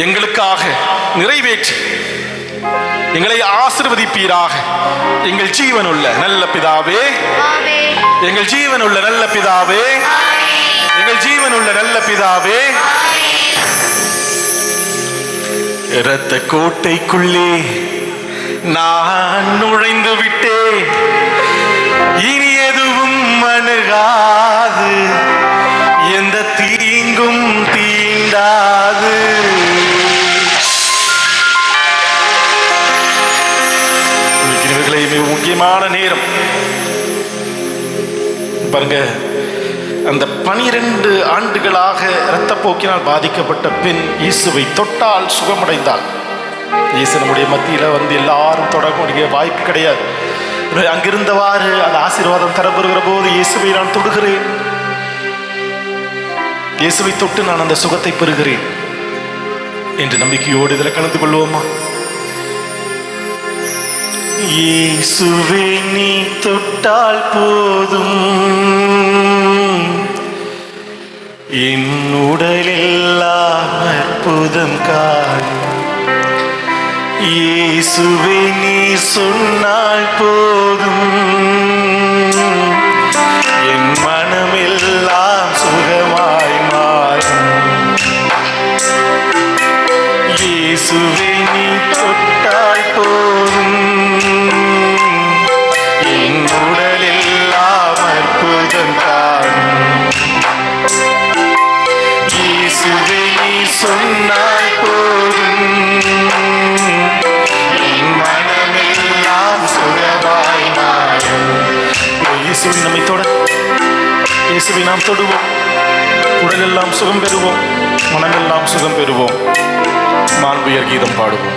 எங்களுக்காக நிறைவேற்றி எங்களை ஆசீர்வதிப்பீராக. எங்கள் ஜீவனுள்ள நல்ல பிதாவே, எங்கள் ஜீவனுள்ள நல்ல பிதாவே, எங்கள் ஜீவனுள்ள நல்ல பிதாவே. இரத்த கோட்டைக்குள்ளே நான் நுழைந்து விட்டேன், இனி எதுவும் அணுகாது, எந்த தீங்கும் தீண்டாது. மிக முக்கியமான நேரம் பாருங்க. அந்த 12 ஆண்டுகளாக இரத்தப்போக்கினால் பாதிக்கப்பட்ட பெண் இயேசுவை தொட்டால் சுகமடைந்தாள். இயேசு நம்முடைய மத்தியில் வந்து எல்லாரும் தொடரக்கூடிய வாய்ப்பு கிடையாது. அங்கிருந்தவாறு அந்த ஆசீர்வாதம் தரப்பெறுகிற போது இயேசுவை நான் தொடுகிறேன், இயேசுவை தொட்டு நான் அந்த சுகத்தை பெறுகிறேன் என்று நம்பிக்கையோடு இதில் கலந்து கொள்வோமா? இயேசுவே நீ தொட்டால் போதும், என் உடலெல்லாம் அற்புதம் காணும். இயேசுவே நீ சொன்னால் போதும், என் மனமெல்லாம் சுகமாய் மாறும். இயேசுவே நீ தொட்டால் போதும், என் உடலெல்லாம் அற்புதம் காணும். இயேசுவே நீ சொன்னால் போதும், என் மனமெல்லாம் சுகமாய் மாறும். இயேசுவை நம்மை தொட, இயேசுவை நாம் தொடுவோம், உடலெல்லாம் சுகம் பெறுவோம், மனமெல்லாம் சுகம் பெறுவோம். மாண்புயர் கீதம் பாடுவோம்.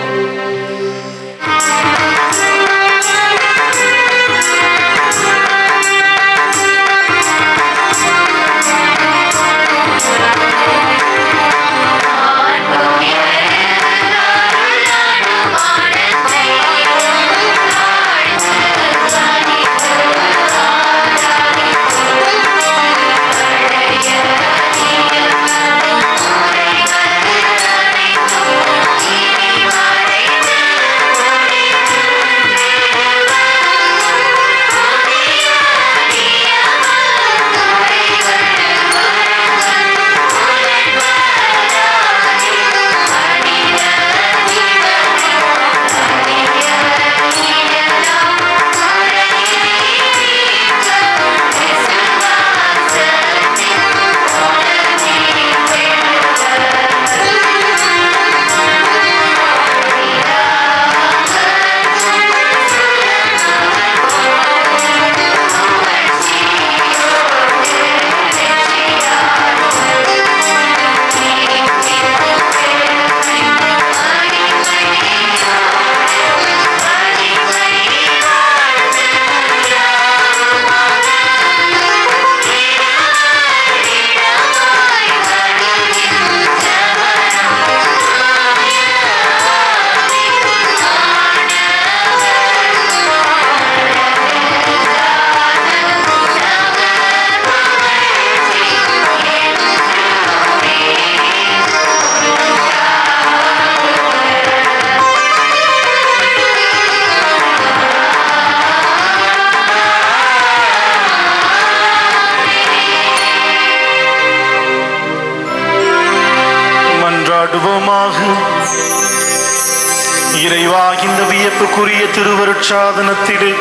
இறைவா, இந்த வியப்புக்குரிய திருவருட்சாதனத்திலே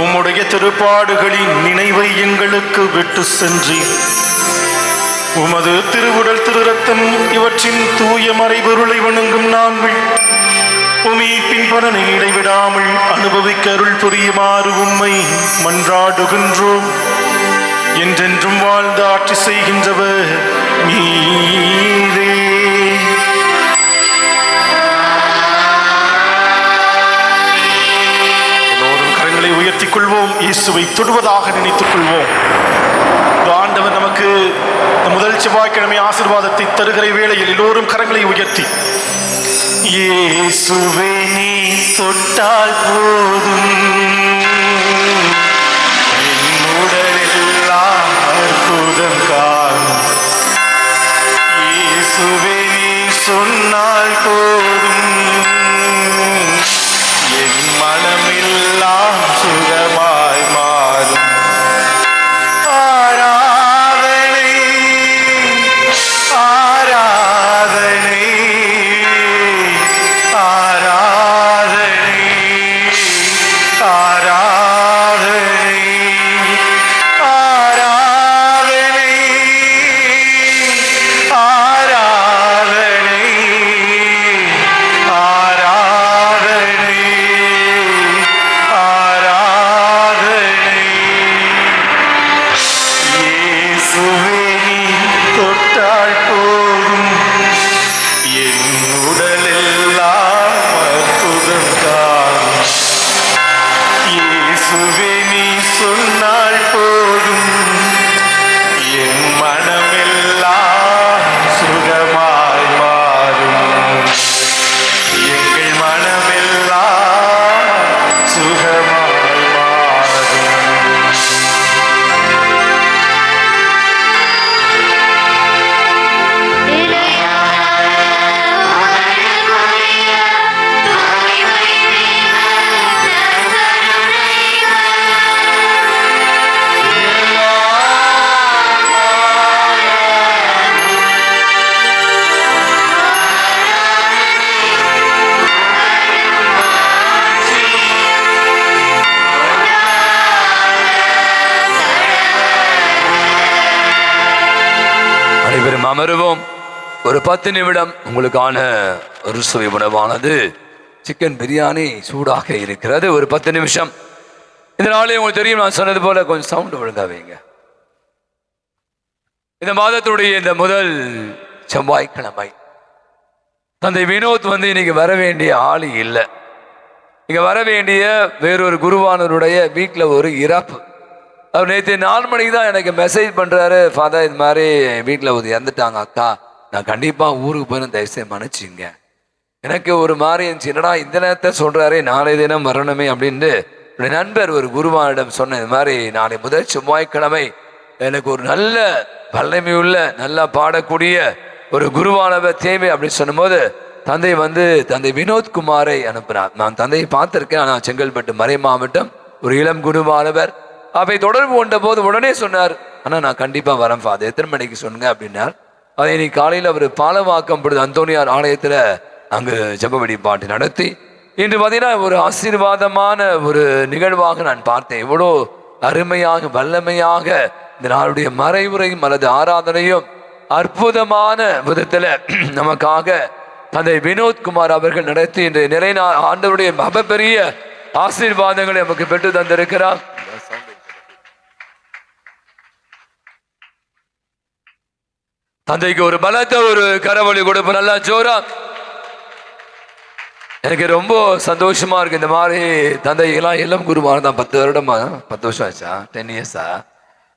உம்முடைய திருப்பாடுகளின் நினைவை எங்களுக்கு விட்டு சென்று உமது திருவுடல் திருரத்தம் இவற்றின் தூய மறைபொருளை வணங்கும் நாங்கள் உமீட்பின் பலனை இடைவிடாமல் அனுபவிக்க அருள் புரியுமாறு உம்மை மன்றாடுகின்றோம். என்றென்றும் வாழ்ந்து ஆட்சி செய்கின்றவர் நீரே. எல்லோரும் கரங்களை உயர்த்திக் கொள்வோம், இயேசுவை தொடுவதாக நினைத்துக் கொள்வோம். ஆண்டவர் நமக்கு முதல் செவ்வாய்க்கிழமை ஆசீர்வாதத்தை தருகிற வேளையில் எல்லோரும் கரங்களை உயர்த்தி, இயேசுவே நீ தொட்டால் போதும், என் உடலெல்லாம் அற்புதம் காணும். இயேசுவே நீ சொன்னால் அமருவோம். ஒரு 10 நிமிடம் உங்களுக்கான ஒரு சுவை உணவானது சிக்கன் பிரியாணி சூடாக இருக்கிறது. ஒரு 10 நிமிஷம். இந்த நாளே உங்களுக்கு தெரியும், நான் சொன்னது போல கொஞ்சம் சவுண்ட் ஒழுங்கா வைங்க. இந்த மாதத்துடைய இந்த முதல் செவ்வாய்க்கிழமை தந்தை வினோத் இன்னைக்கு வர வேண்டிய ஆளு இல்லை. இங்க வர வேண்டிய வேறொரு குருவானவருடைய வீட்டில் ஒரு இறப்பு. அவர் நேற்று 4 மணிக்கு தான் எனக்கு மெசேஜ் பண்ணுறாரு, ஃபாதர் இது மாதிரி வீட்டில் ஒரு இறந்துட்டாங்க அக்கா, நான் கண்டிப்பாக ஊருக்கு போய் தயவுசெய்து மன்னிச்சிங்க. எனக்கு ஒரு மாதிரி இருந்துச்சு, என்னடா இந்த நேரத்தை சொல்கிறாரே, நாளை தினம் வரணுமே அப்படின்ட்டு என்னுடைய நண்பர் ஒரு குருவானிடம் சொன்ன, இது மாதிரி நாளை முதல் செவ்வாய்க்கிழமை எனக்கு ஒரு நல்ல வல்லமையுள்ள நல்லா பாடக்கூடிய ஒரு குருவானவர் தேவை அப்படின்னு சொன்னும்போது தந்தை தந்தை வினோத்குமாரை அனுப்பினார். நான் தந்தையை பார்த்துருக்கேன், ஆனால் செங்கல்பட்டு மறை மாவட்டம் ஒரு இளம் குருவானவர். அவை தொடர்பு கொண்ட போது உடனே சொன்னார், ஆனால் நான் கண்டிப்பாக வரேன் ஃபாதர், எத்தனை மணிக்கு சொன்னேன் அப்படின்னார். அதை இன்னைக்கு காலையில் அவர் பாலவாக்கம் பொழுது அந்தோனியார் ஆலயத்தில் அங்கு ஜெப வழிபாட்டு நடத்தி இன்று பார்த்தீங்கன்னா ஒரு ஆசீர்வாதமான ஒரு நிகழ்வாக நான் பார்த்தேன். எவ்வளோ அருமையாக வல்லமையாக இந்த நாளுடைய மறைவுரையும் அல்லது ஆராதனையும் அற்புதமான விதத்தில் நமக்காக தந்தை வினோத்குமார் அவர்கள் நடத்தி இன்று நிறை ஆண்டவருடைய மகப்பெரிய ஆசீர்வாதங்களை நமக்கு பெற்று தந்திருக்கிறார். தந்தைக்கு ஒரு பலத்த ஒரு கரவொலி கொடுப்பு நல்லா ஜோரா. எனக்கு ரொம்ப சந்தோஷமா இருக்கு. இந்த மாதிரி தந்தைகளாம் இளம் குருவான தான் 10 வருடமா 10 வருஷம் ஆச்சா 10 இயர்ஸா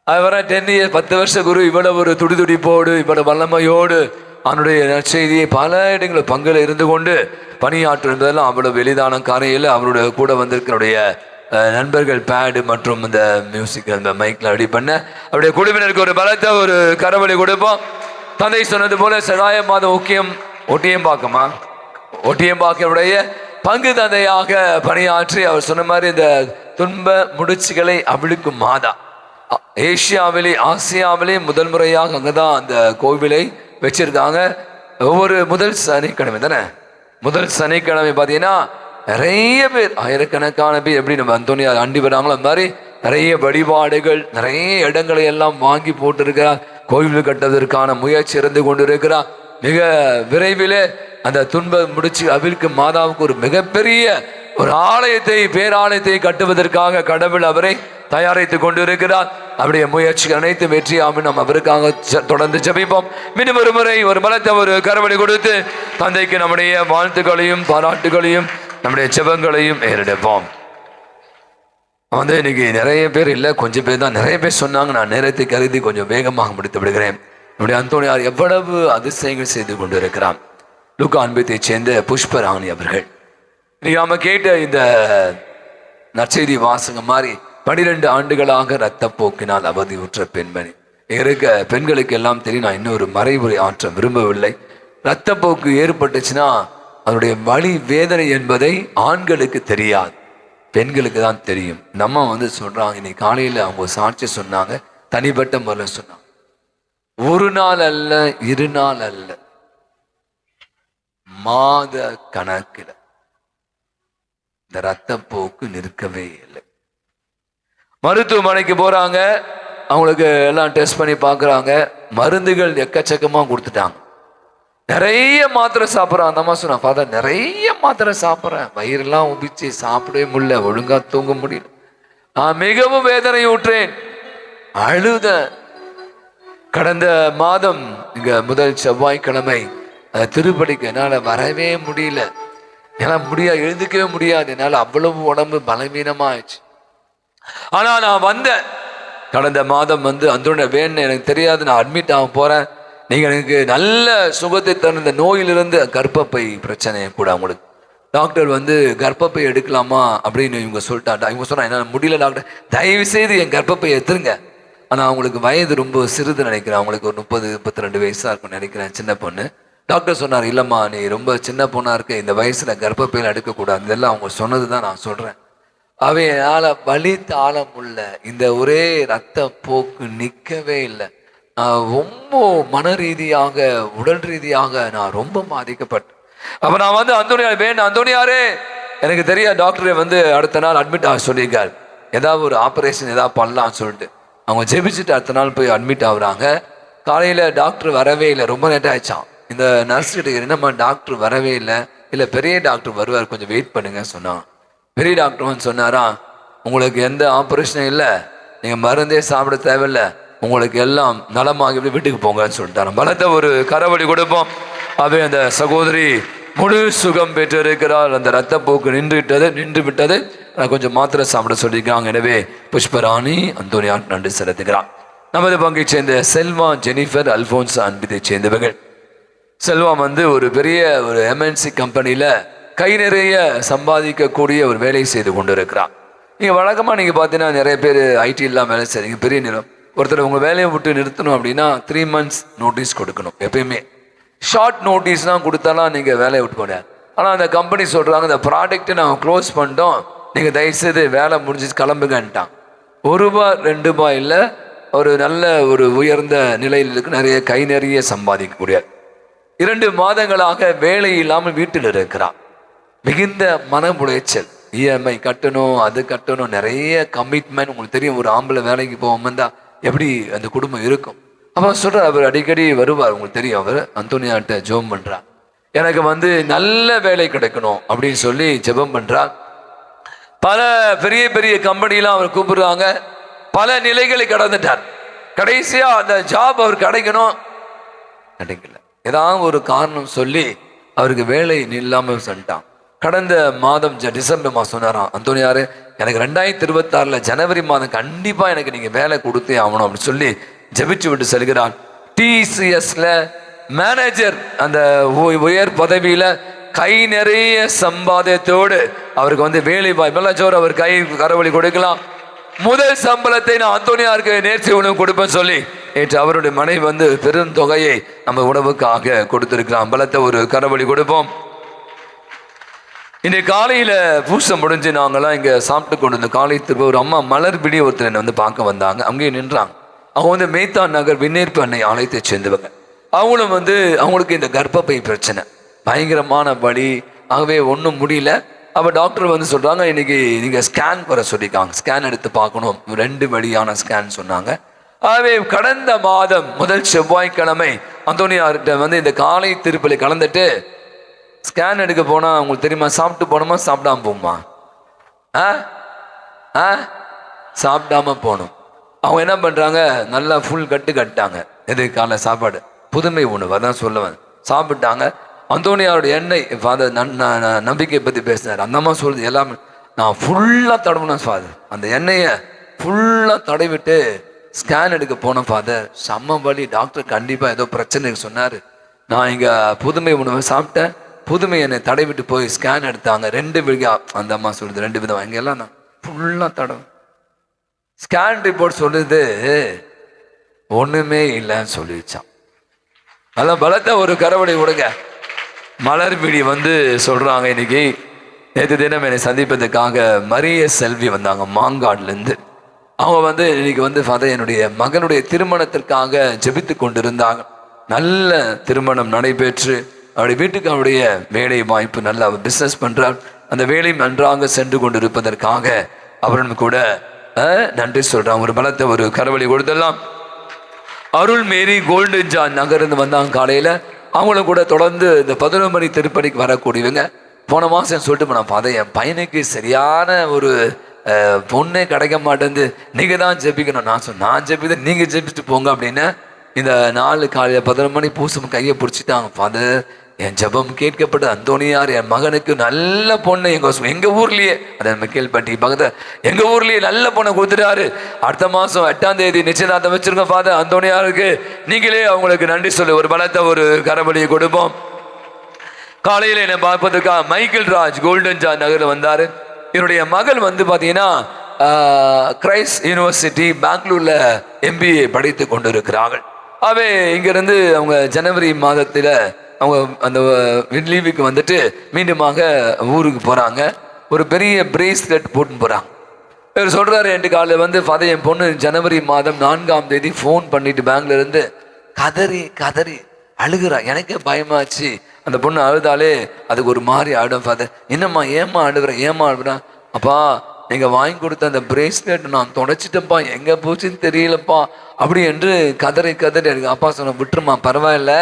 அது வர 10 இயர்ஸ் 10 வருஷ குரு இவ்வளவு ஒரு துடிதுடிப்போடு இவ்வளவு வல்லமையோடு அவனுடைய நற்செய்தியை பல இடங்களில் பங்கில் இருந்து கொண்டு பணியாற்றுவதெல்லாம் அவ்வளவு எளிதான காரையில் அவருடைய கூட வந்திருக்கிறடைய நண்பர்கள் பேடு மற்றும் இந்த மியூசிக் அந்த மைக்கில் ரெடி பண்ண அவருடைய குழுவினருக்கு ஒரு பலத்த ஒரு கரவொலி கொடுப்போம். தந்தை சொன்னது போல செவ்வாய் மாதம் ஒட்டியம்பாக்கியுடைய பங்கு தந்தையாக பணியாற்றி அவர் சொன்ன மாதிரி இந்த துன்ப முடிச்சுகளை அவிழ்க்கும் மாதா ஆசியாவிலே முதல் முறையாக அங்கதான் அந்த கோவிலை வச்சிருக்காங்க. ஒவ்வொரு முதல் சனிக்கிழமை பார்த்தீங்கன்னா நிறைய பேர் ஆயிரக்கணக்கான பேர் எப்படி நம்ம அந்தோனியார் ஆண்டி வராங்களோ அந்த மாதிரி நிறைய வழிபாடுகள் நிறைய இடங்களை எல்லாம் வாங்கி போட்டிருக்கிறார். கோவில் கட்டுவதற்கான முயற்சி இருந்து கொண்டிருக்கிறார். மிக விரைவிலே அந்த துன்ப முடிச்சு அவிழ்க்கும் மாதாவுக்கு ஒரு மிகப்பெரிய ஒரு பேராலயத்தை கட்டுவதற்காக கடவுள் அவரை தயாரித்து கொண்டிருக்கிறார். அவருடைய முயற்சி அனைத்து வெற்றியாகும். நம்ம அவருக்காக தொடர்ந்து ஜெபிப்போம். மீண்டும் ஒரு முறை ஒரு பலத்த ஒரு கரவொலி கொடுத்து தந்தைக்கு நம்முடைய வாழ்த்துக்களையும் பாராட்டுகளையும் நம்முடைய ஜெபங்களையும் ஏறெடுப்போம். இன்னைக்கு நிறைய பேர் இல்லை, கொஞ்சம் பேர் தான். நிறைய பேர் சொன்னாங்க, நான் நேரத்தை கருதி கொஞ்சம் வேகமாக முடித்து விடுகிறேன். நம்முடைய அந்தோனியார் எவ்வளவு அதிசயங்கள் செய்து கொண்டு இருக்கிறான். லூக்கா அன்பத்தைச் சேர்ந்த புஷ்பராணி அவர்கள் இன்னைக்கு நாம கேட்ட இந்த நற்செய்தி வாசகம் மாதிரி 12 ஆண்டுகளாக இரத்தப்போக்கினால் அவதியுற்ற பெண்மணி இருக்க பெண்களுக்கு எல்லாம் தெரியும். நான் இன்னொரு மறைவுரை ஆற்ற விரும்பவில்லை. இரத்தப்போக்கு ஏற்பட்டுச்சுன்னா அதனுடைய வலி வேதனை என்பதை ஆண்களுக்கு தெரியாது, பெண்களுக்கு தான் தெரியும். நம்ம சொல்றாங்க, இன்னைக்கு காலையில் அவங்க சாட்சி சொன்னாங்க, தனிப்பட்ட முறையில் சொன்னாங்க, 1 நாள் அல்ல 2 நாள் அல்ல, மாத கணக்கில் இந்த இரத்தப்போக்கு நிற்கவே இல்லை. மருத்துவமனைக்கு போறாங்க, அவங்களுக்கு எல்லாம் டெஸ்ட் பண்ணி பார்க்குறாங்க, மருந்துகள் எக்கச்சக்கமாக கொடுத்துட்டாங்க. நிறைய மாத்திரை சாப்பிட்றான். அந்த அம்மா சொன்னா, ஃபாதர் நிறைய மாத்திரை சாப்பிட்றேன், வயிறெல்லாம் உபிச்சு சாப்பிடவே முடியல, ஒழுங்கா தூங்க முடியல, நான் மிகவும் வேதனை ஊற்றேன், அழுத. கடந்த மாதம் இங்க முதல் செவ்வாய்க்கிழமை திருப்படிக்கு என்னால் வரவே முடியல, என்னால் எழுந்துக்கவே முடியாது, என்னால் அவ்வளவு உடம்பு பலவீனமாயிடுச்சு. ஆனா நான் வந்தேன், கடந்த மாதம் அந்தோட வேணும் எனக்கு தெரியாது, நான் அட்மிட் ஆக போறேன், நீங்க எனக்கு நல்ல சுகத்தை தர இந்த நோயிலிருந்து கர்ப்பப்பை பிரச்சனை கூட அவங்களுக்கு டாக்டர் கர்ப்பப்பை எடுக்கலாமா அப்படின்னு இவங்க சொல்லிட்டாங்க. இவங்க சொன்னா என்னால் முடியல டாக்டர், தயவு செய்து என் கர்ப்பப்பை எடுத்துருங்க. ஆனால் அவங்களுக்கு வயது ரொம்ப சிறிது நினைக்கிறேன், அவங்களுக்கு ஒரு 30-32 வயசா இருக்கும்னு நினைக்கிறேன், சின்ன பொண்ணு. டாக்டர் சொன்னார், இல்லைம்மா நீ ரொம்ப சின்ன பொண்ணா இருக்க, இந்த வயசுல கர்ப்பப்பையில் எடுக்கக்கூடாது. இதெல்லாம் அவங்க சொன்னது தான் நான் சொல்றேன். அவையால வலி தாள முடியல, இந்த ஒரே ரத்த போக்கு நிற்கவே இல்லை. நான் ரொம்ப மன ரீதியாக உடல் ரீதியாக நான் ரொம்ப பாதிக்கப்பட்டேன். அப்ப நான் அந்தோனியார் வேணும், அந்தோனியாரே எனக்கு தெரியாது, டாக்டரை அடுத்த நாள் அட்மிட் ஆக சொல்லியிருக்காரு, ஏதாவது ஒரு ஆப்ரேஷன் ஏதாவது பண்ணலாம்னு சொல்லிட்டு அவங்க ஜெபிச்சுட்டு அடுத்த நாள் போய் அட்மிட் ஆகுறாங்க. காலையில் டாக்டர் வரவே இல்லை, ரொம்ப லேட் ஆயிடுச்சான். இந்த நர்ஸ் கிட்ட என்னம்மா டாக்டர் வரவே இல்லை பெரிய டாக்டர் வருவார், கொஞ்சம் வெயிட் பண்ணுங்க சொன்னான். பெரிய டாக்டர் சொன்னாரா, உங்களுக்கு எந்த ஆப்ரேஷனும் இல்லை, நீங்கள் மருந்தே சாப்பிட தேவையில்லை, உங்களுக்கு எல்லாம் நலமாகி வீட்டுக்கு போங்கன்னு சொல்லிட்டாரு. பலத்த ஒரு கரவழி கொடுப்போம். அவை அந்த சகோதரி முழு சுகம் பெற்று இருக்கிறார். அந்த ரத்த போக்கு நின்று விட்டது. கொஞ்சம் மாத்திரை சாப்பிட சொல்லியிருக்காங்க. எனவே புஷ்பராணி அந்தோனியார் நன்றி செலுத்துகிறார். நமது பங்கை சேர்ந்த செல்வா, ஜெனிஃபர், அல்போன்ஸ் அன்பிதை சேர்ந்தவர்கள். செல்வா ஒரு பெரிய ஒரு எம்என்சி கம்பெனியில கை நிறைய சம்பாதிக்கக்கூடிய ஒரு வேலை செய்து கொண்டு இருக்கிறார். நீங்க வழக்கமா நீங்க பார்த்தீங்கன்னா நிறைய பேர் ஐடி எல்லாம் வேலை செய்றீங்க, பெரிய நிலம். ஒருத்தர் உங்க வேலையை விட்டு நிறுத்தணும் அப்படின்னா 3 months நோட்டீஸ் கொடுக்கணும். எப்பயுமே ஷார்ட் நோட்டீஸ் தான் கொடுத்தாலாம் நீங்க வேலையை விட்டு போன. ஆனால் அந்த கம்பெனி சொல்றாங்க, இந்த ப்ராடக்ட்டை நாங்கள் க்ளோஸ் பண்ணிட்டோம், நீங்க தயவுசெய்து வேலை முடிஞ்சு கிளம்புங்கன்ட்டான். ₹1 $2 இல்லை, ஒரு நல்ல ஒரு உயர்ந்த நிலையில் இருக்கு, நிறைய கை நிறைய சம்பாதிக்கக்கூடிய 2 மாதங்களாக வேலை இல்லாமல் வீட்டில் இருக்கிறான். மிகுந்த மன உளைச்சல், இஎம்ஐ கட்டணும், அது கட்டணும், நிறைய கமிட்மெண்ட். உங்களுக்கு தெரியும், ஒரு ஆம்பளை வேலைக்கு போகாம தான் எப்படி அந்த குடும்பம் இருக்கும். அப்போ சொல்ற, அவர் அடிக்கடி வருவார், உங்களுக்கு தெரியும், அவர் அந்தோனியாட்ட ஜெபம் பண்றார், எனக்கு நல்ல வேலை கிடைக்கணும் அப்படின்னு சொல்லி ஜெபம் பண்றார். பல பெரிய பெரிய கம்பெனிலாம் அவர் கூப்பிடுறாங்க, பல நிலைகளை கடந்துட்டார். கடைசியா அந்த ஜாப் அவர் கிடைக்கணும், கிடைக்கல. ஏதாவது ஒரு காரணம் சொல்லி அவருக்கு வேலை இல்லாமல் சொல்லிட்டான். கடந்த மாதம் டிசம்பர் மாதம் சொன்னாராம், அந்தோனியாரு எனக்கு 2026 ஜனவரி மாதம் கண்டிப்பா எனக்கு நீங்க வேலை கொடுத்தே ஆகணும் அப்படின்னு சொல்லி ஜெபிச்சு விட்டு செல்கிறான். டிசிஎஸ்ல மேனேஜர், அந்த உயர் பதவியில கை நிறைய சம்பாதியத்தோடு அவருக்கு வேலை வாய்ப்பு அவர் கை கரவழி கொடுக்கலாம். முதல் சம்பளத்தை நான் அந்தோனியாருக்கு நேர்ச்சி உணவு கொடுப்பேன்னு சொல்லி நேற்று அவருடைய மனைவி பெரும் தொகையை நம்ம உணவுக்காக கொடுத்திருக்கிறான். பலத்தை ஒரு கரவழி கொடுப்போம். இன்றைக்கு காலையில பூசம் முடிஞ்சு நாங்கெல்லாம் இங்க சாப்பிட்டு கொண்டு இருந்த காலை திரும்ப ஒரு அம்மா மலர்பிடி ஒருத்தர் என்னை பார்க்க வந்தாங்க. அங்கேயே நின்றாங்க. அவங்க மேத்தான் நகர் விண்ணேற்பு அன்னை ஆலயத்தை சேர்ந்தவங்க. அவங்களும் அவங்களுக்கு இந்த கர்ப்பப்பை பிரச்சனை, பயங்கரமான வலி, ஆகவே ஒன்றும் முடியல. அப்போ டாக்டர் சொல்றாங்க, இன்னைக்கு நீங்க ஸ்கேன் வர சொல்லியிருக்காங்க, ஸ்கேன் எடுத்து பார்க்கணும், 2 வழியான ஸ்கேன் சொன்னாங்க. ஆகவே கடந்த மாதம் முதல் செவ்வாய்க்கிழமை அந்தோனியார்கிட்ட இந்த காலை திருப்பலி கலந்துட்டு ஸ்கேன் எடுக்க போனா, உங்களுக்கு தெரியுமா, சாப்பிட்டு போனோமா சாப்பிடாம போகுமா? சாப்பிடாம போகணும். அவங்க என்ன பண்றாங்க, நல்லா ஃபுல் கட்டாங்க. எது காலை சாப்பாடு புதுமை உணவு, அதான் சொல்லுவேன். சாப்பிட்டாங்க. அந்தோனியாருடைய எண்ணெய் ஃபாதர் நம்பிக்கை பத்தி பேசினார். அந்த அம்மா சொல்றது எல்லாமே நான் ஃபுல்லா தடவுனேன் ஃபாதர், அந்த எண்ணெயை ஃபுல்லா தடவிட்டு ஸ்கேன் எடுக்க போனேன் ஃபாதர், செம்ம வலி, டாக்டர் கண்டிப்பா ஏதோ பிரச்சனை சொன்னாரு. நான் இங்க புதுமை உணவை சாப்பிட்டேன், புதுமை என்னை தடவிட்டு போய் ஸ்கேன் எடுத்தாங்க, 2 விழா. அந்த அம்மா சொல்லுது 2 விதம், இங்கெல்லாம் நான் ஃபுல்லா தடவை. ஸ்கேன் ரிப்போர்ட் சொல்லுது ஒண்ணுமே இல்லைன்னு சொல்லிடுச்சான். அதான் பலத்தை ஒரு கரவடை விடுங்க. மலர்பிடி சொல்றாங்க, இன்னைக்கு நேற்று தினம் என்னை சந்திப்பதற்காக மரிய செல்வி வந்தாங்க மாங்காடுல இருந்து. அவங்க இன்னைக்கு ஃபாதர் என்னுடைய மகனுடைய திருமணத்திற்காக ஜெபித்து கொண்டிருந்தாங்க. நல்ல திருமணம் நடைபெற்று அவருடைய வீட்டுக்கு அவருடைய வேலை வாய்ப்பு, நல்ல அவர் பிஸ்னஸ் பண்றார், அந்த வேலை நன்றாக சென்று கொண்டிருப்பதற்காக அவருடன் கூட நன்றி சொல்றான். ஒரு பலத்தை ஒரு கரவழி கொடுத்துடலாம். அருள் மேரி கோல்டன் ஜான் நகர்ந்து வந்தாங்க காலையில். அவங்களும் கூட தொடர்ந்து இந்த 11 மணி திருப்பணிக்கு வரக்கூடியவங்க. போன மாதம் சொல்லிட்டு போனா, ஃபாதர் என் பையனுக்கு சரியான ஒரு பொண்ணே கிடைக்க மாட்டேங்குது, நீங்கள் தான் ஜெபிக்கணும். நான் சொன்னேன், நான் ஜெபித்து நீங்கள் ஜெபிச்சுட்டு போங்க அப்படின்னு. இந்த நாலு காலையில் 11 மணி பூசம் கையை பிடிச்சிட்டாங்க. ஃபாதர் என் ஜெபம் கேட்கப்பட்ட அந்தோனியார் என் மகனுக்கு நல்ல பொண்ணு எங்கள் ஊர்லேயே, அதை மெக்கேல்பட்டி பக்கத்தில் எங்கள் ஊர்லேயே நல்ல பொண்ணை கொடுத்துட்டாரு. அடுத்த மாதம் 8ஆம் தேதி நிச்சயதார்த்தம் வச்சிருங்க ஃபாதர் அந்தோனியாருக்கு. நீங்களே அவங்களுக்கு நன்றி சொல்லி ஒரு பலத்தை ஒரு கரவழியை கொடுப்போம். காலையில் என்னை பார்ப்பதற்காக மைக்கேல் ராஜ் கோல்டன் ஜான் நகரில் வந்தார். என்னுடைய மகள் வந்து பார்த்தீங்கன்னா கிரைஸ்ட் யூனிவர்சிட்டி பெங்களூரில் MBA படித்து கொண்டு இருக்கிறார்கள். அவே இங்கேருந்து அவங்க ஜனவரி மாதத்தில் அவங்க அந்த லீவுக்கு வந்துட்டு மீண்டுமாக ஊருக்கு போகிறாங்க. ஒரு பெரிய பிரேஸ்லெட் போட்டுன்னு போகிறாங்க. இவர் சொல்கிறாரு, என்ட்டு காலையில் வந்து ஃபாதர் என் பொண்ணு ஜனவரி மாதம் 4ஆம் தேதி ஃபோன் பண்ணிட்டு பெங்களூர்லேருந்து கதறி கதறி அழுகிறா. எனக்கே பயமாச்சு. அந்த பொண்ணு அழுதாலே அதுக்கு ஒரு மாதிரி ஆடும். ஃபாதர் என்னம்மா ஏம்மா அழுகுறேன், ஏம்மா அழுகுறேன்? அப்பா நீங்கள் வாங்கி கொடுத்த அந்த பிரேஸ்லெட் நான் தொடச்சிட்டப்பா, எங்கே போச்சுன்னு தெரியலப்பா அப்படி என்று கதறி கதறி எனக்கு. அப்பா சொன்ன, விட்டுருமா பரவாயில்ல,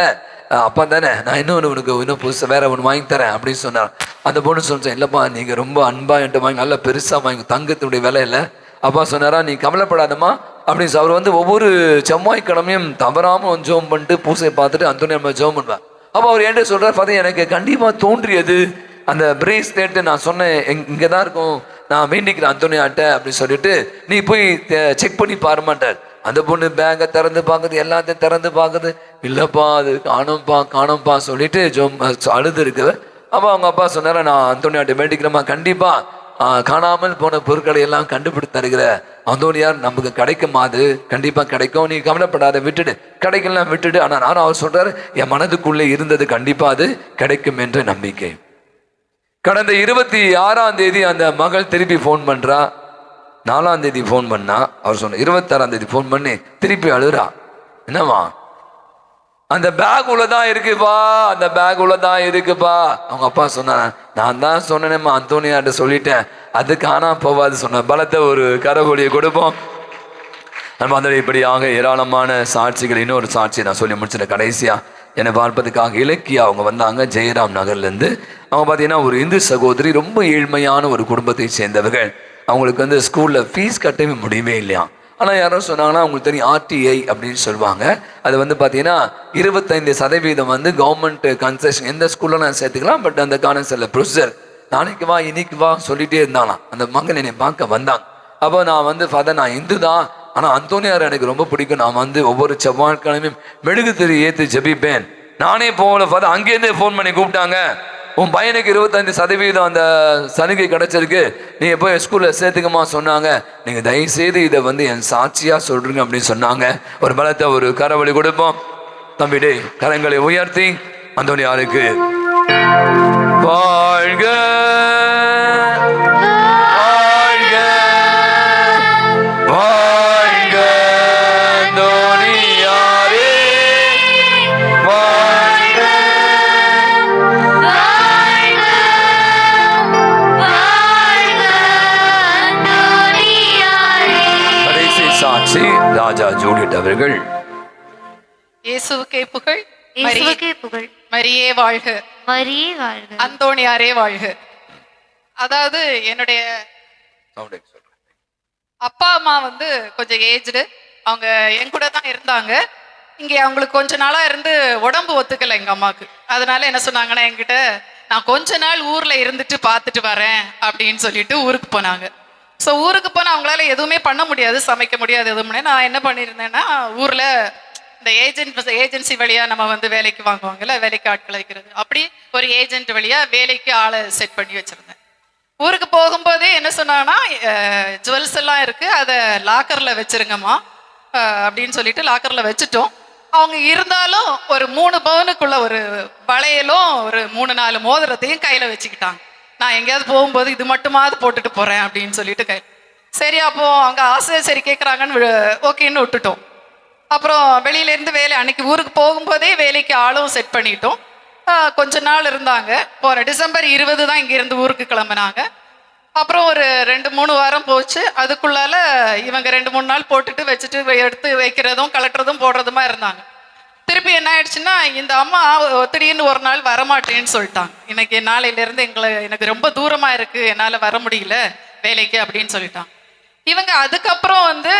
அப்பா தானே, நான் இன்னொன்று உனக்கு இன்னும் புதுசாக வேற ஒன்று வாங்கி தரேன் அப்படின்னு சொன்னார். அந்த பொண்ணு சொன்னேன், இல்லைப்பா நீங்கள் ரொம்ப அன்பா என்கிட்ட வாங்கி நல்லா பெருசாக வாங்கி, தங்கத்தினுடைய விலை இல்லை. அப்பா சொன்னாரா, நீ கவலைப்படாதம்மா அப்படின்னு. அவர் வந்து ஒவ்வொரு செவ்வாய்க்கிழமையும் தவறாமல் ஜோம் பண்ணிட்டு பூசையை பார்த்துட்டு அந்தோனியார் நம்ம ஜோம் பண்ணுவேன். அப்போ அவர் என்கிட்ட சொல்கிறார், ஃபாதர் எனக்கு கண்டிப்பாக தோன்றியது அந்த பிரேஸ்லெட்டு, நான் சொன்னேன் இங்கே தான் இருக்கும், நான் வேண்டிக்கிறேன் அந்தோனியாட்ட அப்படின்னு சொல்லிட்டு நீ போய் செக் பண்ணி பாருமாட்டார். அந்த பொண்ணு பேங்கை திறந்து பார்க்குது, எல்லாத்தையும் திறந்து பார்க்குது, இல்லைப்பா அது காணோம்ப்பா சொல்லிட்டு அழுது இருக்குது. அப்போ அவங்க அப்பா சொன்னார, நான் அந்தோனியாட்ட வேண்டிக்கிறேம்மா, கண்டிப்பாக காணாமல் போன பொருட்களை எல்லாம் கண்டுபிடித்து தருகிற அந்தோனியார் நமக்கு கிடைக்குமா, அது கண்டிப்பாக கிடைக்கும், நீ கவலைப்படாத, விட்டுடு, கிடைக்கலாம் விட்டுடு. ஆனால் நானும் அவர் சொல்கிறார், என் மனதுக்குள்ளே இருந்தது கண்டிப்பாக அது கிடைக்கும் என்ற நம்பிக்கை. கடந்த 26ஆம் தேதி அந்த மகள் திருப்பி ஃபோன் பண்ணுறா. 4ஆம் தேதி ஃபோன் பண்ணா. அவர் சொன்ன 26ஆம் தேதி ஃபோன் பண்ணி திருப்பி அழுறா. என்னம்மா, அந்த பேக் உள்ளதான் இருக்குப்பா, அந்த பேக் உள்ளதான் இருக்குப்பா. அவங்க அப்பா சொன்னாங்க, நான் தான் சொன்னேனேம்மா அந்தோனியாட்ட சொல்லிட்டேன், அது காணாம போவாது சொன்ன. பலத்தை ஒரு கரகொலியை கொடுப்போம். நம்ம அந்த இப்படியாக ஏராளமான சாட்சிகள். இன்னொரு சாட்சி நான் சொல்லி முடிச்சிட்டேன். கடைசியா என்னை பார்ப்பதுக்காக இலக்கியா அவங்க வந்தாங்க ஜெயராம் நகர்லேருந்து. அவங்க பார்த்தீங்கன்னா ஒரு இந்து சகோதரி, ரொம்ப ஏழ்மையான ஒரு குடும்பத்தை சேர்ந்தவர்கள். அவங்களுக்கு வந்து ஸ்கூலில் ஃபீஸ் கட்டவே முடியவே இல்லையா. ஆனால் யாரோ சொன்னாங்கன்னா அவங்களுக்கு தெரியும் RTI அப்படின்னு சொல்லுவாங்க. அது வந்து பார்த்தீங்கன்னா 25% வந்து கவர்மெண்ட் கன்செஷன், எந்த ஸ்கூலில் நான் சேர்த்துக்கலாம், பட் அந்த கான்செப்டில் ப்ரொசீஜர் நாளைக்கு வா இன்னைக்கு வா சொல்லிகிட்டே இருந்தாங்களாம். அந்த மகன் என்னை பார்க்க வந்தாங்க. அப்போ நான் வந்து ஃபாதர் நான் இந்து தான், ஆனால் அந்தோனியார் எனக்கு ரொம்ப பிடிக்கும், நான் வந்து ஒவ்வொரு செவ்வாய்க்கிழமையும் மெழுகு திரி ஏற்றி ஜெபிப்பேன். நானே போகல ஃபாதர், அங்கேருந்தே ஃபோன் பண்ணி கூப்பிட்டாங்க, உன் பையனுக்கு 25% அந்த சலுகை கிடைச்சிருக்கு, நீங்கள் போய் ஸ்கூலில் சேர்த்துக்கமா சொன்னாங்க, நீங்கள் தயவுசெய்து இதை வந்து என் சாட்சியாக சொல்கிறீங்க அப்படின்னு சொன்னாங்க. ஒரு பலத்தை ஒரு கரவழி கொடுப்போம். தம்பிடே கரங்களை உயர்த்தி அந்தோனியாருக்கு வாழ்க ராஜா ஜூலியட் அவர்கள். இயேசுவுக்கே புகழ், இயேசுவுக்கே புகழ், மரியே வாழ்க, மரியே வாழ்க, அந்தோணியாரே வாழ்க. அதாவது என்னுடைய அப்பா அம்மா வந்து கொஞ்சம் ஏஜ்டு, அவங்க என் கூட தான் இருந்தாங்க. இங்கே அவங்களுக்கு கொஞ்ச நாளா இருந்து உடம்பு ஒத்துக்கலை எங்க அம்மாவுக்கு. அதனால என்ன சொன்னாங்கன்னா, என்கிட்ட நான் கொஞ்ச நாள் ஊர்ல இருந்துட்டு பார்த்துட்டு வரேன் அப்படின்னு சொல்லிட்டு ஊருக்கு போனாங்க. ஸோ ஊருக்கு போனால் அவங்களால எதுவுமே பண்ண முடியாது, சமைக்க முடியாது, எதுவுமே. நான் என்ன பண்ணியிருந்தேன்னா, ஊரில் இந்த ஏஜென்சி வழியாக நம்ம வந்து வேலைக்கு வாங்குவாங்கல்ல, வேலைக்கு ஆட்களை வைக்கிறது, அப்படி ஒரு ஏஜென்ட் வழியாக வேலைக்கு ஆளை செட் பண்ணி வச்சுருந்தேன். ஊருக்கு போகும்போதே என்ன சொன்னாங்கன்னா, ஜுவல்ஸ் எல்லாம் இருக்குது, அதை லாக்கரில் வச்சுருங்கம்மா அப்படின்னு சொல்லிட்டு லாக்கரில் வச்சுட்டோம். அவங்க இருந்தாலும் ஒரு 3 பவுனுக்குள்ள ஒரு வளையலும் ஒரு 3-4 மோதிரத்தையும் கையில் வச்சுக்கிட்டாங்க. நான் எங்கேயாவது போகும்போது இது மட்டுமாவது போட்டுட்டு போகிறேன் அப்படின்னு சொல்லிட்டு சரி, அப்போது அவங்க ஆசை சரி கேட்குறாங்கன்னு ஓகேன்னு விட்டுட்டோம். அப்புறம் வெளியிலேருந்து அன்னைக்கு ஊருக்கு போகும்போதே வேலைக்கு ஆளும் செட் பண்ணிட்டோம். கொஞ்ச நாள் இருந்தாங்க. போகிற டிசம்பர் 20 தான் இங்கேருந்து ஊருக்கு கிளம்புனாங்க. அப்புறம் ஒரு 2-3 வாரம் போச்சு. அதுக்குள்ளால இவங்க 2-3 நாள் போட்டுட்டு வச்சுட்டு எடுத்து வைக்கிறதும் கலட்டுறதும் போடுறதுமா இருந்தாங்க. திருப்பி என்ன ஆயிடுச்சுன்னா, இந்த அம்மா திடீர்னு ஒரு நாள் வரமாட்டேன்னு சொல்லிட்டாங்க. இன்னைக்கு நாளையிலேருந்து எனக்கு ரொம்ப தூரமா இருக்கு, என்னால் வர முடியல வேலைக்கு அப்படின்னு சொல்லிட்டாங்க. இவங்க அதுக்கப்புறம் வந்து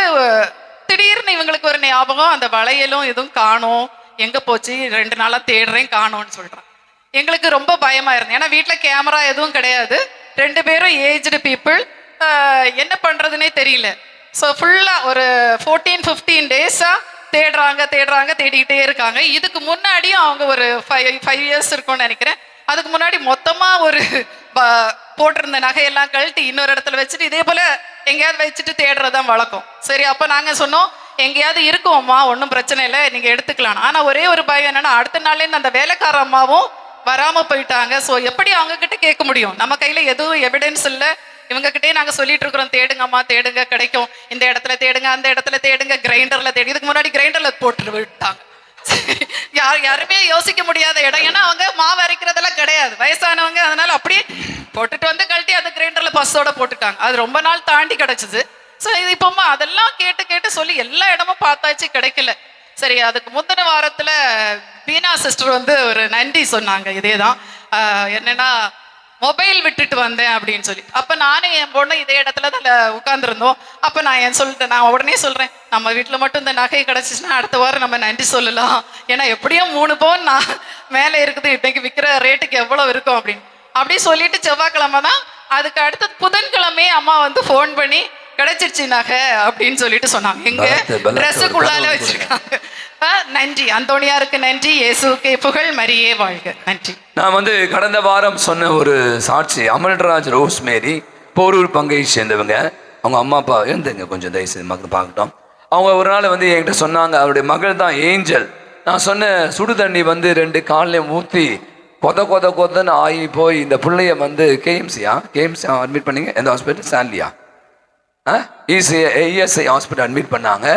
திடீர்னு இவங்களுக்கு ஒரு ஞாபகம், அந்த வளையலும் எதுவும் காணோம், எங்கே போச்சு, 2 நாளாக தேடுறேன் காணோன்னு சொல்கிறாங்க. எங்களுக்கு ரொம்ப பயமா இருந்தது. ஏன்னா வீட்டில் கேமரா எதுவும் கிடையாது. 2 பேரும் ஏஜ்டு பீப்புள், என்ன பண்ணுறதுனே தெரியல. ஸோ ஃபுல்லாக ஒரு 14-15 டேஸாக தேடிக்கிட்டே இருக்காங்க. இதுக்கு முன்னாடியும் அவங்க ஒரு 5 இயர்ஸ் இருக்கும்னு நினைக்கிறேன். அதுக்கு முன்னாடி மொத்தமாக ஒரு போட்டிருந்த நகையெல்லாம் கழட்டி இன்னொரு இடத்துல வச்சுட்டு இதே போல் எங்கேயாவது வச்சுட்டு தேடுறதான் வழக்கம். சரி, அப்போ நாங்கள் சொன்னோம், எங்கேயாவது இருக்குவோம்மா, ஒன்றும் பிரச்சனை இல்லை, நீங்கள் எடுத்துக்கலாம். ஆனால் ஒரே ஒரு பயம் என்னென்னா, அடுத்த நாள்லேருந்து அந்த வேலைக்கார அம்மாவும் வராமல் போயிட்டாங்க. ஸோ எப்படி அவங்கக்கிட்ட கேட்க முடியும்? நம்ம கையில் எதுவும் எவிடன்ஸ் இல்லை. இவங்ககிட்டே நாங்கள் சொல்லிட்டு இருக்கிறோம், தேடுங்கம்மா தேடுங்க, கிடைக்கும், இந்த இடத்துல தேடுங்க, அந்த இடத்துல தேடுங்க, கிரைண்டரில் தேடு. இதுக்கு முன்னாடி கிரைண்டரில் போட்டு விட்டாங்க. யாருமே யோசிக்க முடியாத இடம். ஏன்னா அவங்க மாவு அரைக்கிறதெல்லாம் கிடையாது, வயசானவங்க. அதனால அப்படியே போட்டுட்டு வந்து கழட்டி அந்த கிரைண்டரில் பஸ்ஸோட போட்டுட்டாங்க. அது ரொம்ப நாள் தாண்டி கிடச்சிது. ஸோ இது இப்போ அதெல்லாம் கேட்டு சொல்லி எல்லா இடமும் பார்த்தாச்சு, கிடைக்கல. சரி, அதுக்கு முந்தின வாரத்தில் பீனா சிஸ்டர் வந்து ஒரு நன்றி சொன்னாங்க. இதே தான் என்னென்னா, மொபைல் விட்டுட்டு வந்தேன் அப்படின்னு சொல்லி. அப்போ நானும் என் பொண்ணு இதே இடத்துல தான் உட்காந்துருந்தோம். அப்போ நான் உடனே சொல்கிறேன், நம்ம வீட்டில் மட்டும் இந்த நகை கிடச்சிச்சுன்னா அடுத்த வாரம் நம்ம நன்றி சொல்லலாம். ஏன்னா எப்படியும் 3 பவுன் நான் மேலே இருக்குது, இன்றைக்கு விற்கிற ரேட்டுக்கு எவ்வளோ இருக்கும் அப்படின்னு. அப்படி சொல்லிட்டு செவ்வாய்க்கிழமை தான், அதுக்கு அடுத்தது புதன்கிழமையே அம்மா வந்து ஃபோன் பண்ணி கிடைச்சிருச்சு நகை அப்படின்னு சொல்லிட்டு சொன்னாங்க. எங்க ட்ரெஸ்ஸுக்குள்ளால வச்சிருக்காங்க. நன்றி அந்தோணியாருக்கு நன்றி, இயேசுவுக்கே புகழ், மரியே வாழ்க. நன்றி. நான் வந்து கடந்த வாரம் சொன்ன ஒரு சாட்சி, அமல்ராஜ் ரோஸ்மேரி போரூர் பங்கை சேர்ந்தவங்க. அவங்க அம்மா அப்பா இருந்துங்க, கொஞ்சம் தயவுசெய்து மக்கள் பார்க்கட்டும். அவங்க ஒரு நாள் வந்து என்கிட்ட சொன்னாங்க, அவருடைய மகள் தான் ஏஞ்சல். நான் சொன்ன சுடு தண்ணி வந்து 2 காலையும் ஊற்றி கொதன்னு ஆகி போய் இந்த பிள்ளைய வந்து கேஎம்சி அட்மிட் பண்ணிங்க. எந்த ஹாஸ்பிட்டல்? சான்லியா இஎஸ்ஐ ஹாஸ்பிட்டல் அட்மிட் பண்ணாங்க.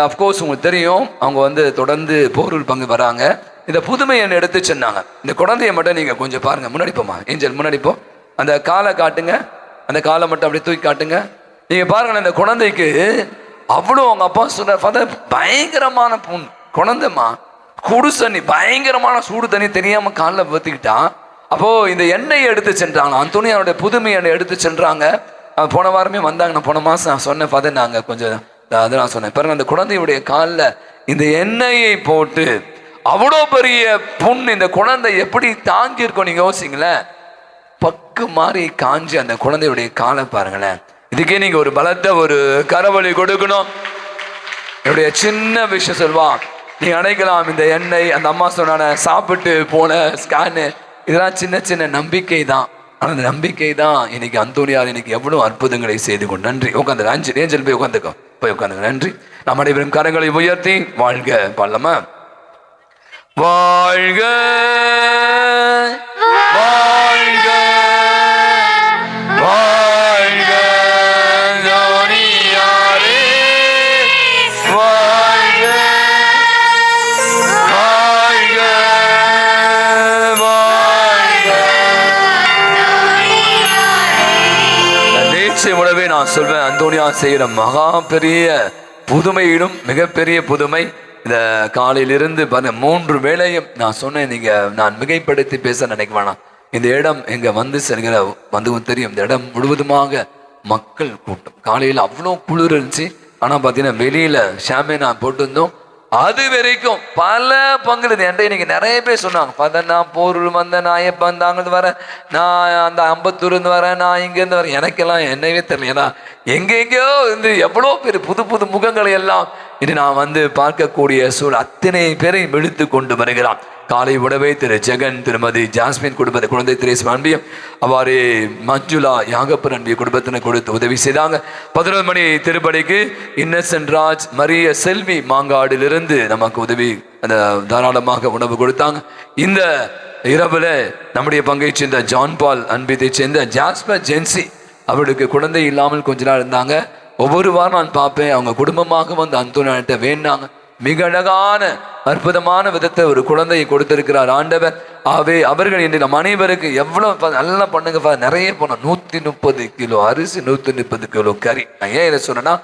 அஃப்கோர்ஸ் உங்களுக்கு தெரியும், அவங்க வந்து தொடர்ந்து போரூர் பங்கு வராங்க. இந்த புதுமை என்னை எடுத்து சொன்னாங்க, இந்த குழந்தைய மட்டும் நீங்கள் கொஞ்சம் பாருங்கள், முன்னாடி போமா ஏஞ்சல், முன்னாடி போ, அந்த காலை காட்டுங்க, அந்த காலை மட்டும் அப்படியே தூக்கி காட்டுங்க. நீங்கள் பாருங்களேன், இந்த குழந்தைக்கு அவ்வளோ அவங்க அப்பா சொன்ன பயங்கரமான குழந்தைம்மா, குடு தண்ணி, பயங்கரமான சூடு தண்ணி தெரியாமல் காலில் ஊற்றிக்கிட்டான். அப்போது இந்த எண்ணெயை எடுத்து சென்றாங்க, அந்தோனியாருடைய புதுமை எண்ணெய் எடுத்து சென்றாங்க. போன வாரமே வந்தாங்க, நான் போன மாதம் நான் சொன்னேன் ஃபாதர், நாங்கள் கொஞ்சம் அது நான் சொன்னேன் பாருங்க, அந்த குழந்தையுடைய காலில் இந்த எண்ணெயை போட்டு அவ்வளோ பெரிய புண் இந்த குழந்தை எப்படி தாங்கியிருக்கோம் நீங்கள் யோசிங்களேன். பக்கு மாதிரி காஞ்சி அந்த குழந்தையுடைய காலை பாருங்களேன். இதுக்கே நீங்கள் ஒரு பலத்த ஒரு கரவழி கொடுக்கணும். என்னுடைய சின்ன விஷயம் சொல்வான், நீ அணைக்கலாம் இந்த எண்ணெய். அந்த அம்மா சொன்னான சாப்பிட்டு போன ஸ்கேனு, இதெல்லாம் சின்ன சின்ன நம்பிக்கை தான். ஆனால் அந்த நம்பிக்கை தான் இன்னைக்கு அந்தோனியார் இன்னைக்கு எவ்வளோ அற்புதங்களை செய்து கொண்டு. நன்றி. உட்காந்து ஏஞ்சல் போய் உட்காந்துக்கோ, போய் உட்காந்துங்க. நன்றி. நாம் அனைவரும் கரங்களை உயர்த்தி வாழ்க பாடலாமா? வாழ்க வாழ்க வாழ்க அந்தோனியாரே, வாழ்க வாழ்க வாழ்க. நேற்று உணவே நான் சொல்வேன், அந்தோனியார் செய்கிற மகா பெரிய புதுமையிலும் மிகப்பெரிய புதுமை இந்த காலையிலிருந்து 3 வேளையும் நான் சொன்னேன். நான் மிகைப்படுத்தி பேச நினைக்க வேணாம். இந்த இடம் எங்க வந்து செல்கிற வந்து தெரியும், இந்த இடம் முழுவதுமாக மக்கள் கூட்டம். காலையில் அவ்வளோ குளிர் இருந்துச்சு. ஆனால் பார்த்தீங்கன்னா வெளியில ஷாமியானா போட்டிருந்தோம். அது வரைக்கும் பல பங்குது. என்கிட்ட இன்னைக்கு நிறைய பேர் சொன்னாங்க, பார்த்தா நான் போரூர் வந்தேன், நான் எப்போ வந்து அங்கிருந்து வரேன், நான் அந்த அம்பத்தூர்லேருந்து வரேன், நான் இங்கேருந்து வரேன். எனக்கெல்லாம் என்னவே தெரியல. ஏன்னா எங்கெங்கேயோ இருந்து எவ்வளோ பேர் புது புது முகங்களை எல்லாம் இது நான் வந்து பார்க்கக்கூடிய சூழல். அத்தனை பேரையும் இழுத்து கொண்டு வருகிறான். காலை உணவை திரு ஜெகன், திருமதி ஜாஸ்மின் குடும்பத்தை, குழந்தை திரேஸ் அன்பியும் அவ்வாறு மஞ்சுளா யாகப்பர் அன்பிய குடும்பத்தினை கொடுத்து உதவி செய்தாங்க. 11 மணி திருப்படிக்கு இன்னசென்ட் ராஜ், மரிய செல்வி மாங்காடிலிருந்து நமக்கு உதவி அந்த தாராளமாக உணவு கொடுத்தாங்க. இந்த இரவுல நம்முடைய பங்கை சேர்ந்த ஜான் பால் அன்பியத்தை சேர்ந்த ஜாஸ்பர் ஜென்சி, அவளுக்கு குழந்தை இல்லாமல் கொஞ்ச நாள் இருந்தாங்க. ஒவ்வொரு வாரம் நான் பார்ப்பேன், அவங்க குடும்பமாக வந்து அந்தோனியார்ட்ட வேண்டாங்க. மிக அழகான அற்புதமான விதத்தை ஒரு குழந்தையை கொடுத்திருக்கிறார் ஆண்டவர். ஆகவே அவர்கள் இன்று நம் அனைவருக்கு எவ்வளவு நல்லா பண்ணுங்க, நிறைய போனோம். 130 கிலோ அரிசி, 130 கிலோ கறி. நான் ஏன் இதை சொன்னேன்னா,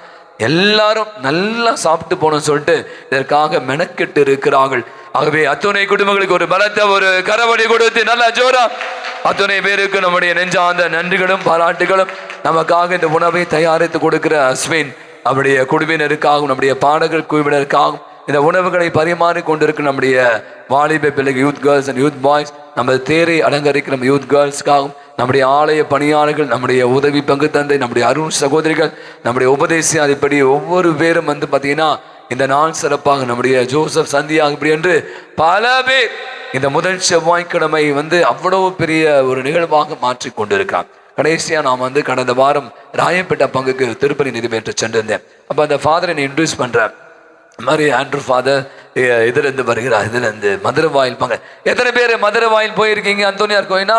எல்லாரும் நல்லா சாப்பிட்டு போகணும்னு சொல்லிட்டு இதற்காக மெனக்கெட்டு இருக்கிறார்கள். ஆகவே அத்துணை குடும்பங்களுக்கு ஒரு பலத்தை ஒரு கரவடி கொடுத்து நல்லா ஜோரா அத்துணை பேருக்கு நம்முடைய நெஞ்சார்ந்த நன்றிகளும் பாராட்டுகளும். நமக்காக இந்த உணவை தயாரித்து கொடுக்கிற அஸ்வின், நம்முடைய குழுவினருக்காகவும் நம்முடைய பாடகர் குழுவினருக்காகவும் இந்த உணவுகளை பரிமாறி கொண்டிருக்கிற நம்முடைய வாலிப பிள்ளைகள், youth girls and youth boys, நம்ம தேரை அலங்கரிக்கிற நம்ம யூத் கேர்ள்ஸ்க்காகவும், நம்முடைய ஆலய பணியாளர்கள், நம்முடைய உதவி பங்கு தந்தை, நம்முடைய அருண் சகோதரிகள், நம்முடைய உபதேசியார், இப்படி ஒவ்வொரு பேரும் பார்த்தீங்கன்னா இந்த நாள் சிறப்பாக நம்முடைய ஜோசப் சந்தியா இப்படி என்று பல பேர் இந்த முதல் செவ்வாய்க்கிழமை அவ்வளவு பெரிய ஒரு நிகழ்வாக மாற்றி கொண்டிருக்காங்க. கடைசியா நான் கடந்த வாரம் ராயப்பேட்டை பங்குக்கு திருப்பதி நிறைவேற்ற சென்றிருந்தேன். அப்ப அந்த ஃபாதரை நான் இன்ட்ரடியூஸ் பண்றேன். மாதிரி ஆண்ட்ரூ ஃபாதர் இதுல இருந்து வருகிறார், இதுல இருந்து மதுரை வாயில் பங்க. எத்தனை பேர் மதுரை வாயில் போயிருக்கீங்க? அந்தோனியார் கோயினா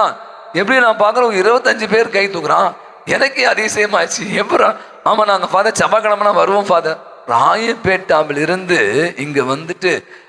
எப்படி நான் பார்க்குறோம், 25 பேர் கை தூக்குறான். எனக்கே அதிசயமாச்சு. எப்படா? ஆமா, நாங்க ஃபாதர் செவ்வாய்க்கிழமைனா வருவோம் ஃபாதர். ராயப்பேட்டாவில் இருந்து இங்க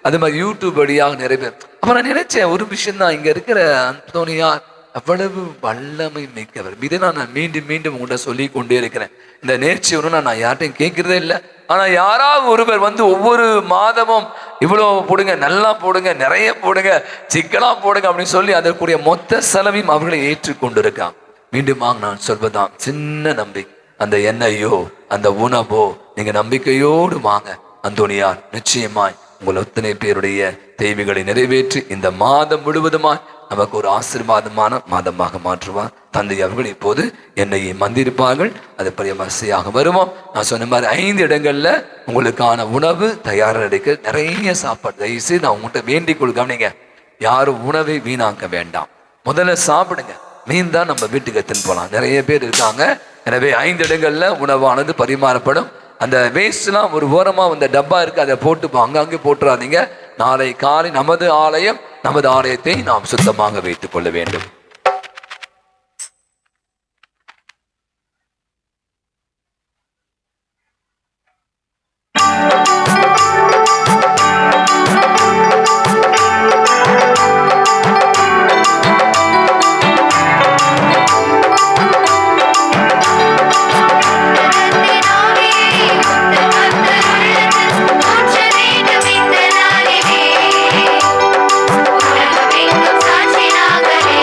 அது மாதிரி யூடியூப் வழியாக நிறைய பேர். அப்ப நான் நினைச்சேன் ஒரு விஷயம் தான், இங்க இருக்கிற அந்தோனியார் அவ்வளவு வல்லமை மிக்கவர். இதை நான் மீண்டும் மீண்டும் உங்கள்கிட்ட சொல்லி கொண்டே இருக்கிறேன். இந்த நேர்ச்சி ஒன்று நான் யார்ட்டையும் கேட்கறதே இல்லை. ஆனா யாராவது ஒருவர் ஒவ்வொரு மாதமும் இவ்வளவு போடுங்க, நல்லா போடுங்க, நிறைய போடுங்க, சிக்கலா போடுங்க அப்படின்னு சொல்லி அதற்குரிய மொத்த செலவையும் அவர்களை ஏற்றுக்கொண்டிருக்காங்க. மீண்டுமாக நான் சொல்வதாம், சின்ன நம்பிக்கை, அந்த எண்ணெயோ அந்த உணவோ நீங்க நம்பிக்கையோடு வாங்க. அந்தோனியார் நிச்சயமாய் உங்கள் அத்தனை பேருடைய தேவைகளை நிறைவேற்றி இந்த மாதம் முழுவதுமாய் நமக்கு ஒரு ஆசீர்வாதமான மாதமாக மாற்றுவார். தந்தை அவர்கள் இப்போது என்னையை மந்திருப்பார்கள். அது பெரிய வரிசையாக வருவோம். நான் சொன்ன மாதிரி 5 இடங்கள்ல உங்களுக்கான உணவு தயாராக இருக்க நிறைய சாப்பாடு. தயவுசெய்து நான் உங்கள்கிட்ட வேண்டிக் கொடுக்காமீங்க, யாரும் உணவை வீணாக்க வேண்டாம். முதல்ல சாப்பிடுங்க, மீன் தான் நம்ம வீட்டுக்கு எடுத்துன்னு போகலாம். நிறைய பேர் இருக்காங்க. எனவே 5 இடங்கள்ல உணவானது பரிமாறப்படும். அந்த வேஸ்ட்லாம் ஒரு ஓரமா டப்பா இருக்கு, அதை போட்டு அங்கங்கே போட்டுறாதீங்க. நாளை காலை நமது ஆலயத்தை நாம் சுத்தமாக வைத்துக் கொள்ள வேண்டும். சாட்சி நாங்களே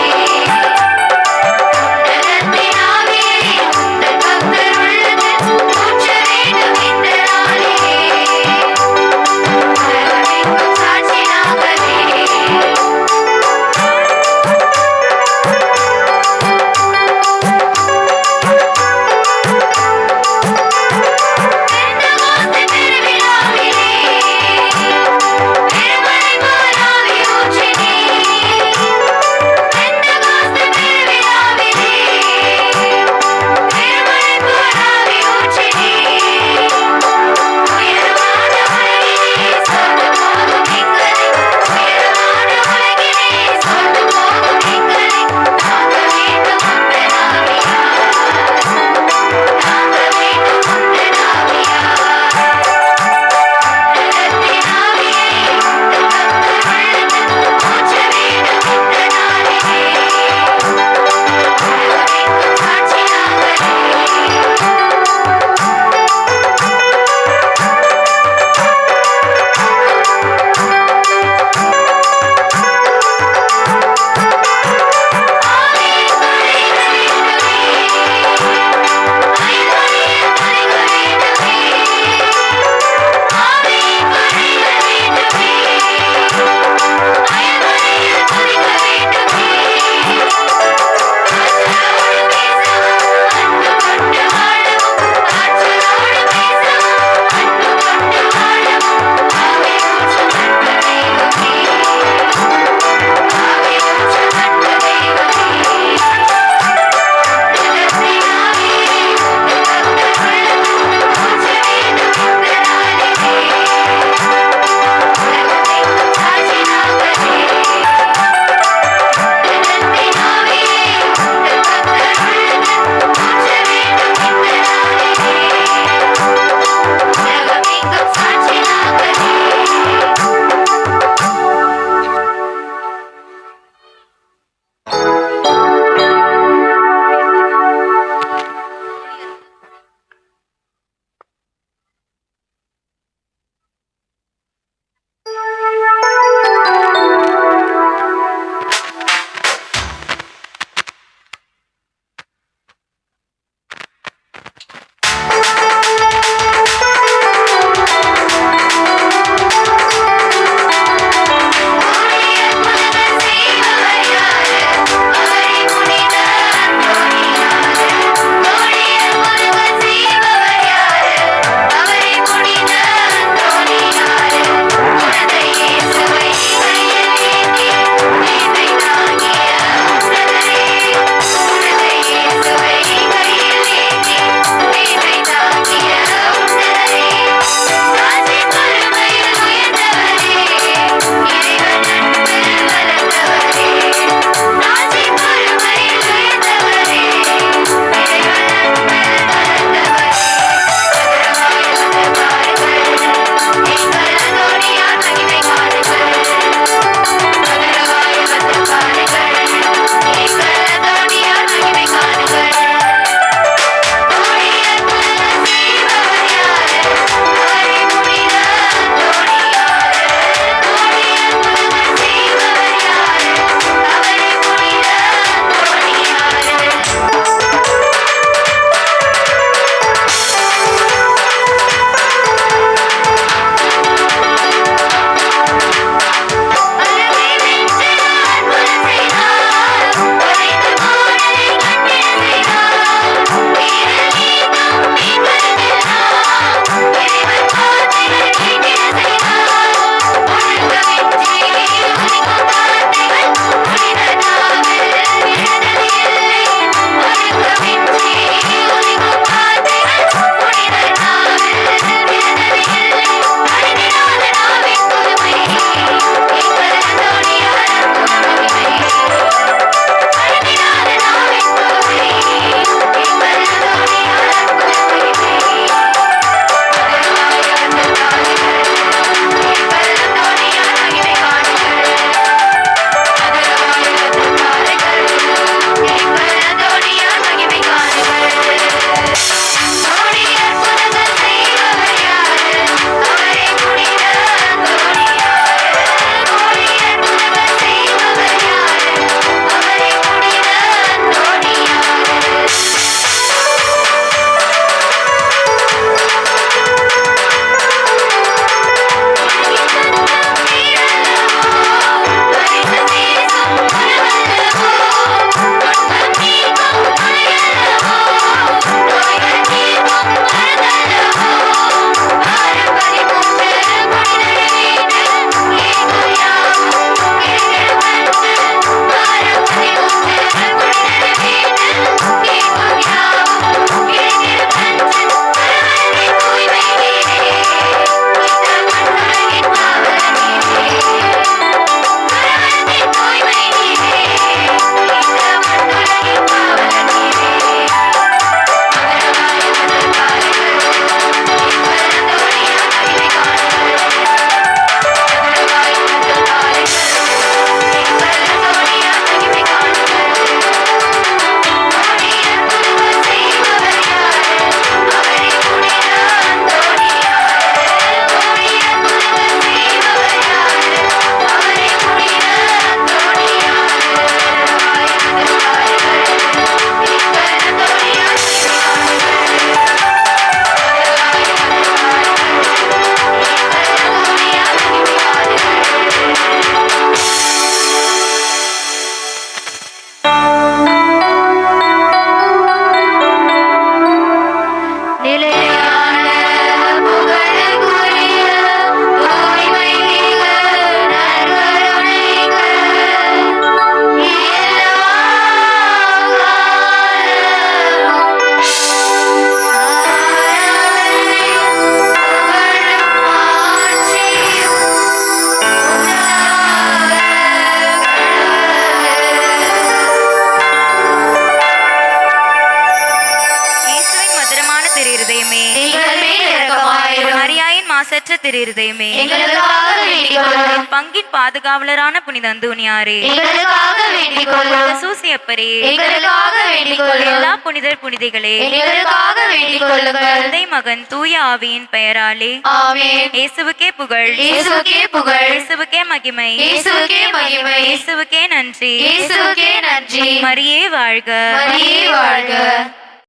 மாசற்ற திருதயமே எங்களுக்காக வேண்டிக் கொள்ளும். என் பங்கின் பாதுகாவலரான புனித அந்தோனியாரே எங்களுக்காக வேண்டிக் கொள்ளும். சூசியப்பரே எங்களுக்காக வேண்டிக் கொள்ளும். எல்லா புனிதர் புனிதைகளே எங்களுக்காக வேண்டிக் கொள்ளுங்கள். தந்தை மகன் தூய ஆவியின் பெயராலே ஆமென். இயேசுவுக்கே புகழ், இயேசுவுக்கே புகழ். இயேசுவுக்கே மகிமை, இயேசுவுக்கே மகிமை. இயேசுவுக்கே நன்றி. இயேசுவுக்கே நன்றி. மரியே வாழ்க, மரியே வாழ்க.